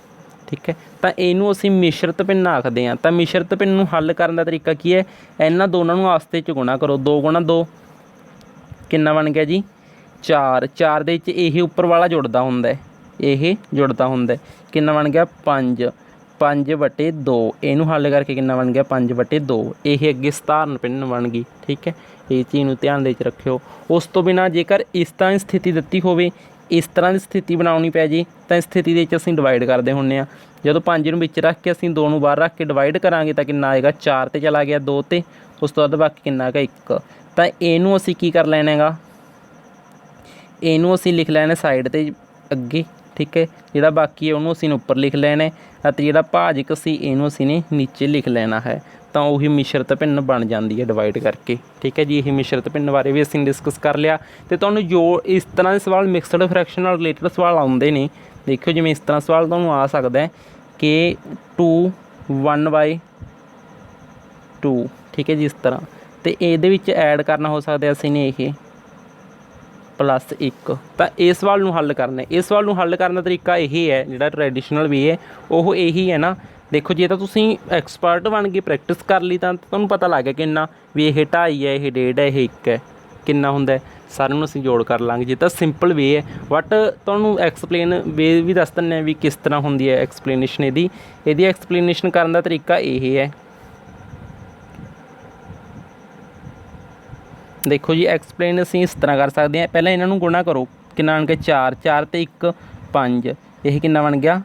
Speaker 1: ਠੀਕ ਹੈ। ਤਾਂ ਇਹਨੂੰ ਅਸੀਂ ਮਿਸ਼ਰਤ ਭਿੰਨ ਆਖਦੇ ਹਾਂ। ਤਾਂ ਮਿਸ਼ਰਤ ਭਿੰਨ ਨੂੰ ਹੱਲ ਕਰਨ ਦਾ ਤਰੀਕਾ ਕੀ ਹੈ, ਇਹਨਾਂ ਦੋਨਾਂ ਨੂੰ ਆਸਤੇ 'ਚ ਗੁਣਾ ਕਰੋ। 2 ਗੁਣਾ 2 ਕਿੰਨਾ ਬਣ ਗਿਆ ਜੀ 4। 4 ਦੇ ਵਿੱਚ ਇਹ ਉੱਪਰ ਵਾਲਾ ਜੁੜਦਾ ਹੁੰਦਾ, ਕਿੰਨਾ ਬਣ ਗਿਆ 5। 5/2 ਇਹਨੂੰ ਹੱਲ ਕਰਕੇ ਕਿੰਨਾ ਬਣ ਗਿਆ 5/2। ਇਹ ਅੱਗੇ ਸਧਾਰਨ ਭਿੰਨ ਬਣ ਗਈ, ਠੀਕ ਹੈ। ਇਹ ਚੀਜ਼ ਨੂੰ ਧਿਆਨ ਦੇ ਵਿੱਚ ਰੱਖਿਓ। ਉਸ ਤੋਂ ਬਿਨਾਂ ਜੇਕਰ ਇਸ ਤਰ੍ਹਾਂ ਦੀ ਸਥਿਤੀ ਦਿੱਤੀ ਹੋਵੇ, ਇਸ ਤਰ੍ਹਾਂ ਦੀ ਸਥਿਤੀ ਬਣਾਉਣੀ ਪੈ ਜੇ, ਤਾਂ ਇਸ ਸਥਿਤੀ ਦੇ ਵਿੱਚ ਅਸੀਂ ਡਿਵਾਈਡ ਕਰਦੇ ਹੁੰਦੇ ਹਾਂ। ਜਦੋਂ 5 ਨੂੰ ਵਿੱਚ ਰੱਖ ਕੇ ਅਸੀਂ 2 ਨੂੰ ਬਾਹਰ ਰੱਖ ਕੇ ਡਿਵਾਈਡ ਕਰਾਂਗੇ ਤਾਂ ਕਿੰਨਾ ਆਏਗਾ 4 ਤੇ ਚਲਾ ਗਿਆ 2 ਤੇ, ਉਸ ਤੋਂ ਬਾਅਦ ਬਾਕੀ ਕਿੰਨਾ ਹੈਗਾ 1। ਤਾਂ ਇਹਨੂੰ ਅਸੀਂ ਕੀ ਕਰ ਲੈਣਾ ਹੈਗਾ, ਇਹਨੂੰ ਅਸੀਂ ਲਿਖ ਲੈਣਾ ਸਾਈਡ 'ਤੇ ਅੱਗੇ, ਠੀਕ ਹੈ। ਜਿਹੜਾ ਬਾਕੀ ਹੈ ਉਹਨੂੰ ਅਸੀਂ ਉੱਪਰ ਲਿਖ ਲੈਣਾ, ਅਤੇ ਜਿਹੜਾ ਭਾਜਕ ਸੀ ਇਹਨੂੰ ਅਸੀਂ ਨੇ ਨੀਚੇ ਲਿਖ ਲੈਣਾ ਹੈ। ਤਾਂ ਉਹੀ ਮਿਸ਼ਰਤ ਭਿੰਨ ਬਣ ਜਾਂਦੀ ਹੈ ਡਿਵਾਈਡ ਕਰਕੇ, ਠੀਕ ਹੈ ਜੀ। ਇਹ ਮਿਸ਼ਰਤ ਭਿੰਨ ਬਾਰੇ ਵੀ ਅਸੀਂ ਡਿਸਕਸ ਕਰ ਲਿਆ। ਅਤੇ ਤੁਹਾਨੂੰ ਜੋ ਇਸ ਤਰ੍ਹਾਂ ਦੇ ਸਵਾਲ ਮਿਕਸਡ ਫਰੈਕਸ਼ਨ ਨਾਲ ਰਿਲੇਟਡ ਸਵਾਲ ਆਉਂਦੇ ਨੇ, ਦੇਖਿਓ ਜਿਵੇਂ ਇਸ ਤਰ੍ਹਾਂ ਸਵਾਲ ਤੁਹਾਨੂੰ ਆ ਸਕਦਾ ਹੈ ਕਿ 2 1/2, ਠੀਕ ਹੈ ਜੀ, ਇਸ ਤਰ੍ਹਾਂ। ਅਤੇ ਇਹਦੇ ਵਿੱਚ ਐਡ ਕਰਨਾ ਹੋ ਸਕਦਾ ਅਸੀਂ ਨੇ ਇਹ +1। ਤਾਂ ਇਸ ਸਵਾਲ ਨੂੰ ਹੱਲ ਕਰਨਾ, ਇਸ ਸਵਾਲ ਨੂੰ ਹੱਲ ਕਰਨ ਦਾ ਤਰੀਕਾ ਇਹ ਹੈ, ਜਿਹੜਾ ਟਰੈਡੀਸ਼ਨਲ ਵੀ ਹੈ ਉਹ ਇਹੀ ਹੈ ਨਾ। ਦੇਖੋ ਜੇ ਤਾਂ ਤੁਸੀਂ ਐਕਸਪਰਟ ਬਣ ਕੇ ਪ੍ਰੈਕਟਿਸ ਕਰ ਲਈ ਤਾਂ ਤੁਹਾਨੂੰ ਪਤਾ ਲੱਗ ਗਿਆ ਕਿੰਨਾ ਵੀ ਇਹ 2.5 ਹੈ, ਇਹ 1.5 ਹੈ, ਇਹ 1 ਹੈ, ਕਿੰਨਾ ਹੁੰਦਾ। ਸਾਰਿਆਂ ਨੂੰ ਅਸੀਂ ਜੋੜ ਕਰ ਲਾਂਗੇ। ਜੇ ਤਾਂ ਸਿੰਪਲ ਵੇ ਹੈ, ਬਟ ਤੁਹਾਨੂੰ ਐਕਸਪਲੇਨ ਵੇ ਵੀ ਦੱਸ ਦਿੰਦੇ ਹਾਂ ਵੀ ਕਿਸ ਤਰ੍ਹਾਂ ਹੁੰਦੀ ਹੈ ਐਕਸਪਲੇਨੇਸ਼ਨ ਇਹਦੀ ਐਕਸਪਲੇਨੇਸ਼ਨ ਕਰਨ ਦਾ ਤਰੀਕਾ ਇਹ ਹੈ। ਦੇਖੋ ਜੀ ਐਕਸਪਲੇਨ ਅਸੀਂ ਇਸ ਤਰ੍ਹਾਂ ਕਰ ਸਕਦੇ ਹਾਂ। ਪਹਿਲਾਂ ਇਹਨਾਂ ਨੂੰ ਗੁਣਾ ਕਰੋ, ਕਿੰਨਾ ਬਣ ਗਿਆ 4। 4 ਤੇ 1 5, ਇਹ ਕਿੰਨਾ ਬਣ ਗਿਆ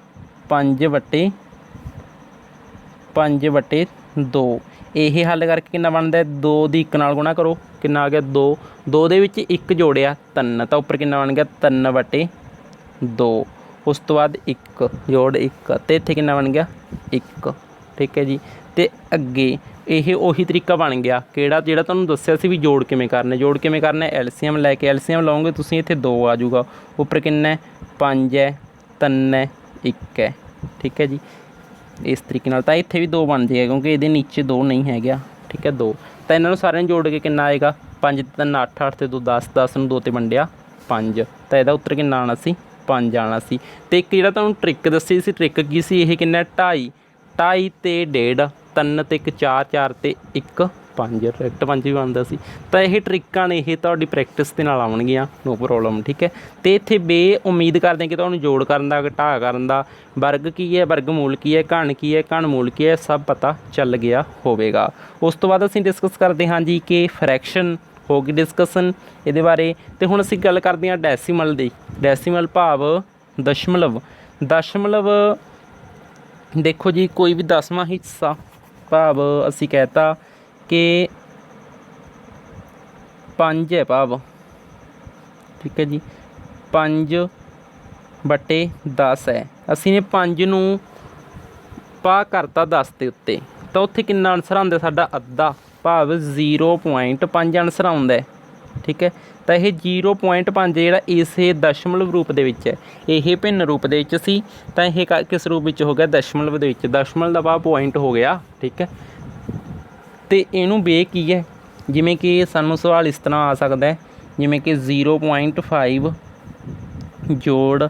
Speaker 1: 5/2। ਇਹ ਹੱਲ ਕਰਕੇ ਕਿੰਨਾ ਬਣਦਾ 2 ਦੀ 1 ਨਾਲ ਗੁਣਾ ਕਰੋ, ਕਿੰਨਾ ਆ ਗਿਆ 2। 2 ਦੇ ਵਿੱਚ 1 ਜੋੜਿਆ 3, ਤਾਂ ਉੱਪਰ ਕਿੰਨਾ ਬਣ ਗਿਆ 3/2। ਉਸ ਤੋਂ ਬਾਅਦ 1 ਜੋੜ 1, ਅਤੇ ਇੱਥੇ ਕਿੰਨਾ ਬਣ ਗਿਆ 1, ਠੀਕ ਹੈ ਜੀ। ਅਤੇ ਅੱਗੇ ਇਹ ਉਹੀ ਤਰੀਕਾ ਬਣ ਗਿਆ ਕਿਹੜਾ, ਜਿਹੜਾ ਤੁਹਾਨੂੰ ਦੱਸਿਆ ਸੀ ਵੀ ਜੋੜ ਕਿਵੇਂ ਕਰਨਾ। ਐਲਸੀਐਮ ਲੈ ਕੇ ਐਲਸੀਐਮ ਲਾਓਗੇ ਤੁਸੀਂ, ਇੱਥੇ 2 ਆ ਜਾਊਗਾ, ਉੱਪਰ ਕਿੰਨਾ 5 ਹੈ, 3 ਹੈ, 1 ਹੈ, ਠੀਕ ਹੈ ਜੀ। इस तरीके नाल। तां इत्थे भी 2 बन जाएगा क्योंकि ये नीचे 2 नहीं है, ठीक है 2। तो इन्होंने सारे जोड़ के कितना आएगा 5 3 8 8 ते 2 10 10 ਨੂੰ 2 ਤੇ ਵੰਡਿਆ 5। ਤਾਂ ਇਹਦਾ ਉੱਤਰ ਕਿੰਨਾ ਆਉਣਾ ਸੀ 5 ਆਉਣਾ ਸੀ। ਤੇ ਇੱਕ ਜਿਹੜਾ ਤੁਹਾਨੂੰ ਟ੍ਰਿਕ ਦੱਸੀ ਸੀ, ਟ੍ਰਿਕ ਕੀ ਸੀ ਇਹ ਕਿੰਨਾ 2.5 2.5 ਤੇ 1.5 3 ਤੇ 1 4 4 ਤੇ 1 5 ਡਾਇਰੈਕਟ 5 ਵੀ ਬਣਦਾ ਸੀ। ਤਾਂ ਇਹ ਟ੍ਰਿਕਾਂ ਨੇ ਇਹ ਤੁਹਾਡੀ ਪ੍ਰੈਕਟਿਸ ਦੇ ਨਾਲ ਆਉਣਗੀਆਂ, ਨੋ ਪ੍ਰੋਬਲਮ, ਠੀਕ ਹੈ। ਤੇ ਇੱਥੇ ਬੇ ਉਮੀਦ ਕਰਦੇ ਕਿ ਤੁਹਾਨੂੰ ਜੋੜ ਕਰਨ ਦਾ ਘਟਾ ਕਰਨ ਦਾ ਵਰਗ ਕੀ ਹੈ, ਵਰਗਮੂਲ ਕੀ ਹੈ, ਘਣ ਕੀ ਹੈ, ਘਣਮੂਲ ਕੀ ਹੈ, ਸਭ ਪਤਾ ਚੱਲ ਗਿਆ ਹੋਵੇਗਾ। ਉਸ ਤੋਂ ਬਾਅਦ ਅਸੀਂ ਡਿਸਕਸ ਕਰਦੇ ਹਾਂ ਜੀ ਕਿ ਫਰੈਕਸ਼ਨ ਹੋ ਗਈ ਡਿਸਕਸ਼ਨ ਇਹਦੇ ਬਾਰੇ। ਤੇ ਹੁਣ ਅਸੀਂ ਗੱਲ ਕਰਦੇ ਹਾਂ ਡੈਸੀਮਲ ਦੀ। ਡੈਸੀਮਲ ਭਾਵ ਦਸ਼ਮਲਵ। ਦਸ਼ਮਲਵ ਦੇਖੋ ਜੀ ਕੋਈ ਵੀ 10ਵਾਂ ਹਿੱਸਾ ਭਾਵ ਅਸੀਂ ਕਹਿਤਾ कि 5 है भाव, ठीक है जी 5/10 है। असी ने 5 नूं पा करता 10 के उत्ते, तो उत्थे कितना आंसर आंदा साडा अद्धा भाव 0.5 आंसर आउंदा है, ठीक है। तो यह 0.5 जिहड़ा इस दशमलव रूप दे विच है, यह भिन्न रूप दे विच सी, तो यह किस रूप विच हो गया दशमलव दे विच। दशमलव दा भाव पॉइंट हो गया, ठीक है। तो इनू बे की है जिमें कि सानू सवाल इस तरह आ सकता है जिमें कि 0.5 जोड़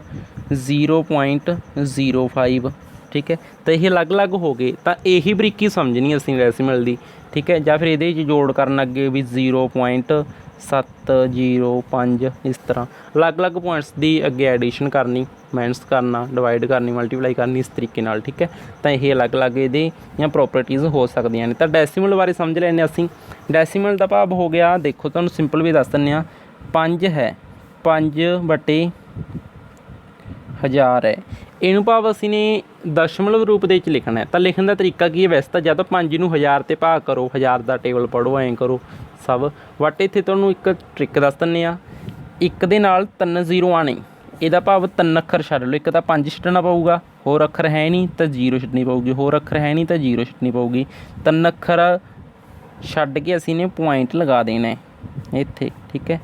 Speaker 1: 0.05, ठीक है। तो यह अलग अलग हो गए, तो यही बरीकी समझनी असीं डेसिमल दी, ठीक है। या फिर ये जोड़ करन अगे भी 0.705 इस तरह अलग अलग पॉइंट्स की अगे एडिशन करनी, माइनस करना, डिवाइड करनी, मल्टीप्लाई करनी इस तरीके नाल, ठीक है। तो ये अलग अलग ये प्रॉपर्टीज़ हो सकदियां ने। तो डेसीमल बारे समझ लैने असीं। डेसीमल का भाव हो गया, देखो तुहानूं सिंपल भी दस दिंदे आ, 5 है 5/1000 है। इनू भाव असी ने दशमलव रूप दे लिखना है। तो लिखने का तरीका की है, वैसे तो जब 5 नूं 1000 ते भाग करो, 1000 का टेबल पढ़ो, ऐं करो सब। बट इत्थे तुहानूं एक ट्रिक दस दिंदे आ, 1 दे नाल 3 0 आने, ਇਹਦਾ ਭਾਵ 3 ਅੱਖਰ ਛੱਡ ਲਓ। ਇੱਕ ਤਾਂ 5 ਛੱਡਣਾ ਪਊਗਾ, ਹੋਰ ਅੱਖਰ ਹੈ ਨਹੀਂ ਤਾਂ 0 ਛੱਡਣੀ ਪਊਗੀ, ਹੋਰ ਅੱਖਰ ਹੈ ਨਹੀਂ ਤਾਂ 0 ਛੱਡਣੀ ਪਊਗੀ। 3 ਅੱਖਰ ਛੱਡ ਕੇ ਅਸੀਂ ਨੇ ਪੁਆਇੰਟ ਲਗਾ ਦੇਣਾ ਇੱਥੇ, ਠੀਕ ਹੈ।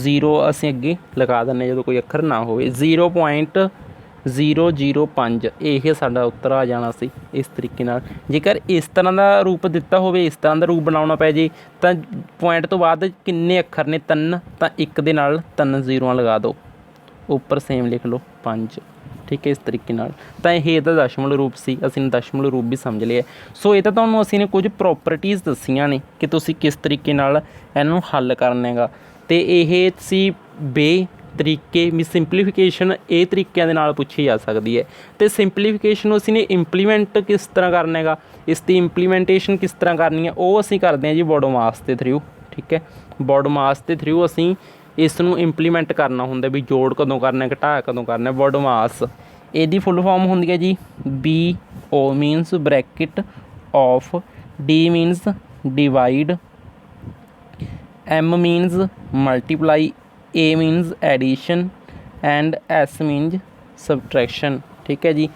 Speaker 1: 0 ਅਸੀਂ ਅੱਗੇ ਲਗਾ ਦਿੰਦੇ ਜਦੋਂ ਕੋਈ ਅੱਖਰ ਨਾ ਹੋਵੇ। 0.005 ਇਹ ਸਾਡਾ ਉੱਤਰ ਆ ਜਾਣਾ ਸੀ ਇਸ ਤਰੀਕੇ ਨਾਲ। ਜੇਕਰ ਇਸ ਤਰ੍ਹਾਂ ਦਾ ਰੂਪ ਦਿੱਤਾ ਹੋਵੇ, ਇਸ ਤਰ੍ਹਾਂ ਦਾ ਰੂਪ ਬਣਾਉਣਾ ਪੈ ਜੇ ਤਾਂ ਪੁਆਇੰਟ ਤੋਂ ਬਾਅਦ ਕਿੰਨੇ ਅੱਖਰ ਨੇ 3, ਤਾਂ 1 ਦੇ ਨਾਲ 3 0 ਲਗਾ ਦਿਓ, ਉੱਪਰ सेम लिख लो 5, ठीक है। इस तरीके नाल तो यह दशमलव रूप सी, असीं दशमलव रूप भी समझ लिया। सो ये तो तुहानूं असीं ने कुछ प्रॉपर्टीज़ दसियां ने कि तुसीं किस तरीके नाल इहनूं हल करना हैगा। तो यह सी बे तरीके भी सिंपलीफिकेशन ये तरीक़िਆਂ ਦੇ ਨਾਲ ਪੁੱਛੀ जा सकती है। तो सिंपलीफिकेशन असीं ने इंप्लीमेंट किस तरह करना हैगा, इसकी इंप्लीमेंटेशन किस तरह करनी है, वो असीं करते हैं जी बॉडोमास के थ्रू, ठीक है। बॉडोमास के थ्रू असीं इस नूं इंप्लीमेंट करना हुंदा भी जोड़ कदों करना, घटा कदों करना। बॉडोमास ਇਹਦੀ फुल फॉर्म ਹੁੰਦੀ है जी BO means bracket of, D means divide, M means multiply, A means addition and S means subtraction, ठीक है जी।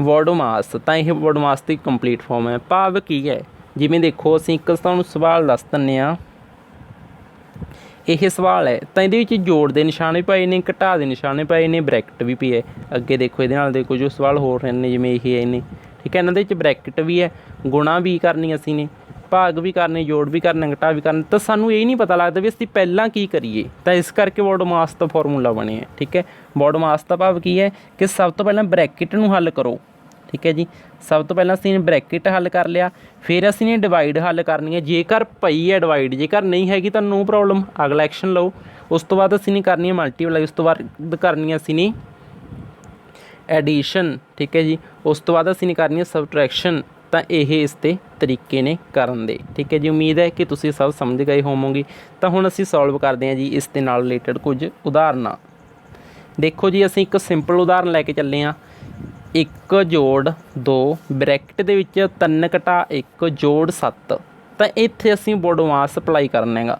Speaker 1: बॉडोमास तो यह बॉडोमास की कंप्लीट फॉर्म है। भाव की है जिमें देखो असीं एक तुहानूं सवाल दस दिंदे आ, यह सवाल है तो ये जोड़ के निशान भी पाए ने, घटा के निशान भी पाए ने, ब्रैकेट भी पई है अगे। देखो ये देखो जो सवाल हो रहे हैं जिमें ये है ने, ठीक है। इन्होंने ब्रैकेट भी है, गुणा भी करनी असी ने, भाग भी करने, जोड़ भी करना, घटा भी करना। तो सानू ये नहीं पता लगता भी असीं पहलां की करिए, तो इस करके बॉडोमास का फॉर्मूला बने, ठीक है। बॉडोमास का भाव की है कि सब तो पहलां ब्रैकेट नूं हल करो, ठीक है जी। सब तो पहलां असीं ब्रैकेट हल कर लिया, फिर असीं ने डिवाइड हल करनी है। जेकर पई है डिवाइड, जेकर नहीं हैगी तो नो प्रॉब्लम, अगला एक्शन लो। उस तो बाद असीं ने करनी है मल्टीप्लाई, उस तो बाद करनी है असीं ने एडिशन, ठीक है जी। उस तो बाद असीं ने करनी है सबट्रैक्शन। तो यह इस ते तरीके ने करन दे, ठीक है जी। उम्मीद है कि तुसीं सब समझ गए होवोगे। तो हुण असीं सॉल्व करते हैं जी इस दे नाल रिलेटेड कुछ उदाहरणां। देखो जी असीं एक सिंपल उदाहरण लैके चले हाँ। 1 जोड़ 2 ब्रैकेट दे विच 3 घटा 1 जोड़ 7। तो इत्थे असीं बॉडोमास अप्लाई करना हैगा।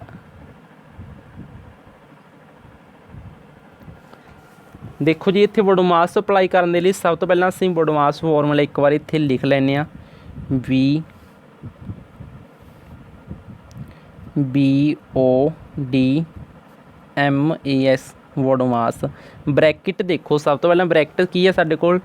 Speaker 1: देखो जी इत्थे बॉडोमास अप्लाई करने लिए सब तो पहलां असीं बॉडोमास फॉर्मूला एक बार इत्थे लिख लैने आ, BODMAS बॉडोमास। ब्रैकेट देखो सब तो पहलां ब्रैकेट की है साडे कोल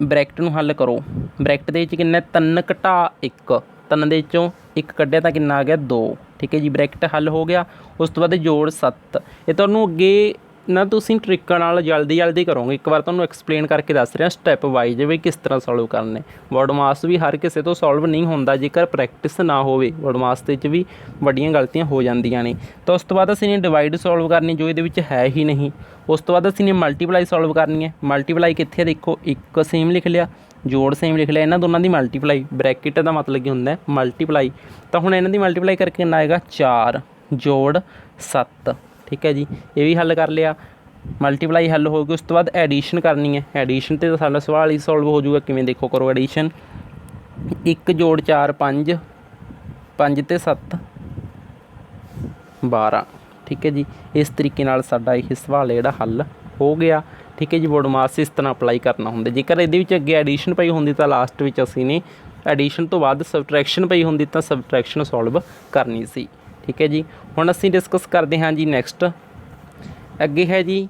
Speaker 1: ਬ੍ਰੈਕਟ ਨੂੰ ਹੱਲ ਕਰੋ। ਬ੍ਰੈਕਟ ਦੇ ਵਿੱਚ ਕਿੰਨਾ 3 ਘਟਾ 1, 3 ਦੇ ਵਿੱਚੋਂ 1 ਕੱਢਿਆ ਤਾਂ ਕਿੰਨਾ ਆ ਗਿਆ 2। ਠੀਕ ਹੈ ਜੀ, ਬ੍ਰੈਕਟ ਹੱਲ ਹੋ ਗਿਆ। ਉਸ ਤੋਂ ਬਾਅਦ ਜੋੜ 7। ਇਹ ਤੁਹਾਨੂੰ ਅੱਗੇ ਨਾ ਤੁਸੀਂ ਟ੍ਰਿਕਾਂ ਨਾਲ ਜਲਦੀ ਕਰੋਗੇ। ਇੱਕ ਵਾਰ ਤੁਹਾਨੂੰ ਐਕਸਪਲੇਨ ਕਰਕੇ ਦੱਸ ਰਿਹਾ ਸਟੈਪ ਵਾਈਜ਼ ਵੀ ਕਿਸ ਤਰ੍ਹਾਂ ਸੋਲਵ ਕਰਨੇ। ਵਰਡਮਾਸ ਵੀ ਹਰ ਕਿਸੇ ਤੋਂ ਸੋਲਵ ਨਹੀਂ ਹੁੰਦਾ, ਜੇਕਰ ਪ੍ਰੈਕਟਿਸ ਨਾ ਹੋਵੇ ਵਰਡਮਾਸ ਦੇ ਵਿੱਚ ਵੀ ਵੱਡੀਆਂ ਗਲਤੀਆਂ ਹੋ ਜਾਂਦੀਆਂ ਨੇ। ਤਾਂ ਉਸ ਤੋਂ ਬਾਅਦ ਅਸੀਂ ਨੇ ਡਿਵਾਈਡ ਸੋਲਵ ਕਰਨੀ, ਜੋ ਇਹਦੇ ਵਿੱਚ ਹੈ ਹੀ ਨਹੀਂ। ਉਸ ਤੋਂ ਬਾਅਦ ਅਸੀਂ ਨੇ ਮਲਟੀਪਲਾਈ ਸੋਲਵ ਕਰਨੀ ਹੈ। ਮਲਟੀਪਲਾਈ ਕਿੱਥੇ ਹੈ ਦੇਖੋ, 1 ਸੇਮ ਲਿਖ ਲਿਆ, ਜੋੜ ਸੇਮ ਲਿਖ ਲਿਆ, ਇਹਨਾਂ ਦੋਨਾਂ ਦੀ ਮਲਟੀਪਲਾਈ। ਬ੍ਰੈਕਟ ਦਾ ਮਤਲਬ ਕੀ ਹੁੰਦਾ ਮਲਟੀਪਲਾਈ। ਤਾਂ ਹੁਣ ਇਹਨਾਂ ਦੀ ਮਲਟੀਪਲਾਈ ਕਰਕੇ ਕਿੰਨਾ ਆਏਗਾ 4 ਜੋੜ 7। ਠੀਕ ਹੈ ਜੀ, ਇਹ ਵੀ ਹੱਲ ਕਰ ਲਿਆ। ਮਲਟੀਪਲਾਈ ਹੱਲ ਹੋ ਗਈ। ਉਸ ਤੋਂ ਬਾਅਦ ਐਡੀਸ਼ਨ ਕਰਨੀ ਹੈ। ਐਡੀਸ਼ਨ 'ਤੇ ਤਾਂ ਸਾਡਾ ਸਵਾਲ ਹੀ ਸੋਲਵ ਹੋ ਜਾਊਗਾ। ਕਿਵੇਂ ਦੇਖੋ, ਕਰੋ ਐਡੀਸ਼ਨ। 1 ਜੋੜ 4 5, 5 ਅਤੇ 7 12। ਠੀਕ ਹੈ ਜੀ, ਇਸ ਤਰੀਕੇ ਨਾਲ ਸਾਡਾ ਇਹ ਸਵਾਲ ਜਿਹੜਾ ਹੱਲ ਹੋ ਗਿਆ। ਠੀਕ ਹੈ ਜੀ, ਵਰਡਮਾਸ ਇਸ ਤਰ੍ਹਾਂ ਅਪਲਾਈ ਕਰਨਾ ਹੁੰਦਾ। ਜੇਕਰ ਇਹਦੇ ਵਿੱਚ ਅੱਗੇ ਐਡੀਸ਼ਨ ਪਈ ਹੁੰਦੀ ਤਾਂ ਲਾਸਟ ਵਿੱਚ ਅਸੀਂ ਨੇ ਐਡੀਸ਼ਨ ਤੋਂ ਬਾਅਦ ਸਬਟਰੈਕਸ਼ਨ ਪਈ ਹੁੰਦੀ ਤਾਂ ਸਬਟਰੈਕਸ਼ਨ ਸੋਲਵ ਕਰਨੀ ਸੀ। ਠੀਕ ਹੈ ਜੀ, ਹੁਣ ਅਸੀਂ ਡਿਸਕਸ ਕਰਦੇ ਹਾਂ ਜੀ ਨੈਕਸਟ। ਅੱਗੇ ਹੈ ਜੀ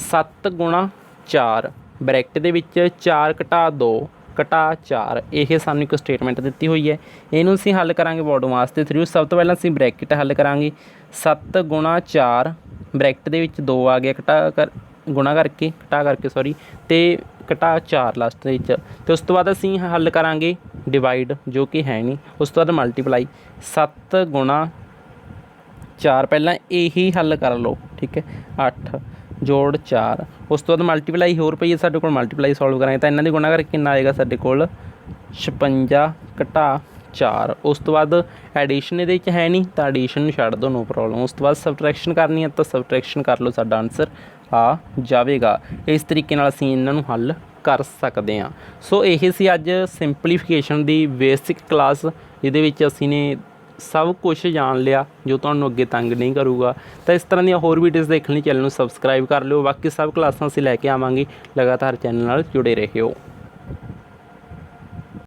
Speaker 1: 7 ਗੁਣਾ 4। ਬ੍ਰੈਕਟ ਦੇ ਵਿੱਚ 4 ਘਟਾ 2 ਘਟਾ 4। ਇਹ ਸਾਨੂੰ ਇੱਕ ਸਟੇਟਮੈਂਟ ਦਿੱਤੀ ਹੋਈ ਹੈ। ਇਹਨੂੰ ਅਸੀਂ ਹੱਲ ਕਰਾਂਗੇ ਵਰਡਮਾਸ ਦੇ ਥਰੂ। ਸਭ ਤੋਂ ਪਹਿਲਾਂ ਅਸੀਂ ਬ੍ਰੈਕਟ ਹੱਲ ਕਰਾਂਗੇ। 7 ਗੁਣਾ 4, ਬ੍ਰੈਕਟ ਦੇ ਵਿੱਚ 2 ਆ ਗਿਆ ਗੁਣਾ ਕਰਕੇ ਅਤੇ ਘਟਾ 4 ਲਾਸਟ ਦੇ ਵਿੱਚ। ਅਤੇ ਉਸ ਤੋਂ ਬਾਅਦ ਅਸੀਂ ਹੱਲ ਕਰਾਂਗੇ ਡਿਵਾਈਡ, ਜੋ ਕਿ ਹੈ ਨਹੀਂ। ਉਸ ਤੋਂ ਬਾਅਦ ਮਲਟੀਪਲਾਈ। 7 ਗੁਣਾ 4 ਪਹਿਲਾਂ ਇਹੀ ਹੱਲ ਕਰ ਲਓ। ਠੀਕ ਹੈ, 8 ਜੋੜ 4। ਉਸ ਤੋਂ ਬਾਅਦ ਮਲਟੀਪਲਾਈ ਹੋਰ ਪਈ ਹੈ ਸਾਡੇ ਕੋਲ, ਮਲਟੀਪਲਾਈ ਸੋਲਵ ਕਰਾਂਗੇ ਤਾਂ ਇਹਨਾਂ ਦੀ ਗੁਣਾ ਕਰਕੇ ਕਿੰਨਾ ਆਏਗਾ ਸਾਡੇ ਕੋਲ 56 ਘਟਾ 4। ਉਸ ਤੋਂ ਬਾਅਦ ਐਡੀਸ਼ਨ ਇਹਦੇ ਵਿੱਚ ਹੈ ਨਹੀਂ ਤਾਂ ਐਡੀਸ਼ਨ ਨੂੰ ਛੱਡ ਦਿਓ, ਨੋ ਪ੍ਰੋਬਲਮ। ਉਸ ਤੋਂ ਬਾਅਦ ਸਬਟਰੈਕਸ਼ਨ ਕਰਨੀ ਹੈ ਤਾਂ ਸਬਟਰੈਕਸ਼ਨ ਕਰ ਲਓ, ਸਾਡਾ ਆਨਸਰ ਆ ਜਾਵੇਗਾ। ਇਸ ਤਰੀਕੇ ਨਾਲ ਅਸੀਂ ਇਹਨਾਂ ਨੂੰ ਹੱਲ ਕਰ ਸਕਦੇ ਹਾਂ। ਸੋ ਇਹ ਸੀ ਅੱਜ ਸਿੰਪਲੀਫਿਕੇਸ਼ਨ ਦੀ ਬੇਸਿਕ ਕਲਾਸ, ਜਿਹਦੇ ਵਿੱਚ ਅਸੀਂ ਨੇ ਸਭ ਕੁਛ ਜਾਣ ਲਿਆ ਜੋ ਤੁਹਾਨੂੰ ਅੱਗੇ ਤੰਗ ਨਹੀਂ ਕਰੂਗਾ। ਤਾਂ ਇਸ ਤਰ੍ਹਾਂ ਦੀਆਂ ਹੋਰ ਵੀਡੀਓਜ਼ ਦੇਖਣ ਲਈ ਚੈਨਲ ਨੂੰ ਸਬਸਕ੍ਰਾਈਬ ਕਰ ਲਿਓ। ਬਾਕੀ ਸਭ ਕਲਾਸਾਂ ਅਸੀਂ ਲੈ ਕੇ ਆਵਾਂਗੇ। ਲਗਾਤਾਰ ਚੈਨਲ ਨਾਲ ਜੁੜੇ ਰਹਿਓ।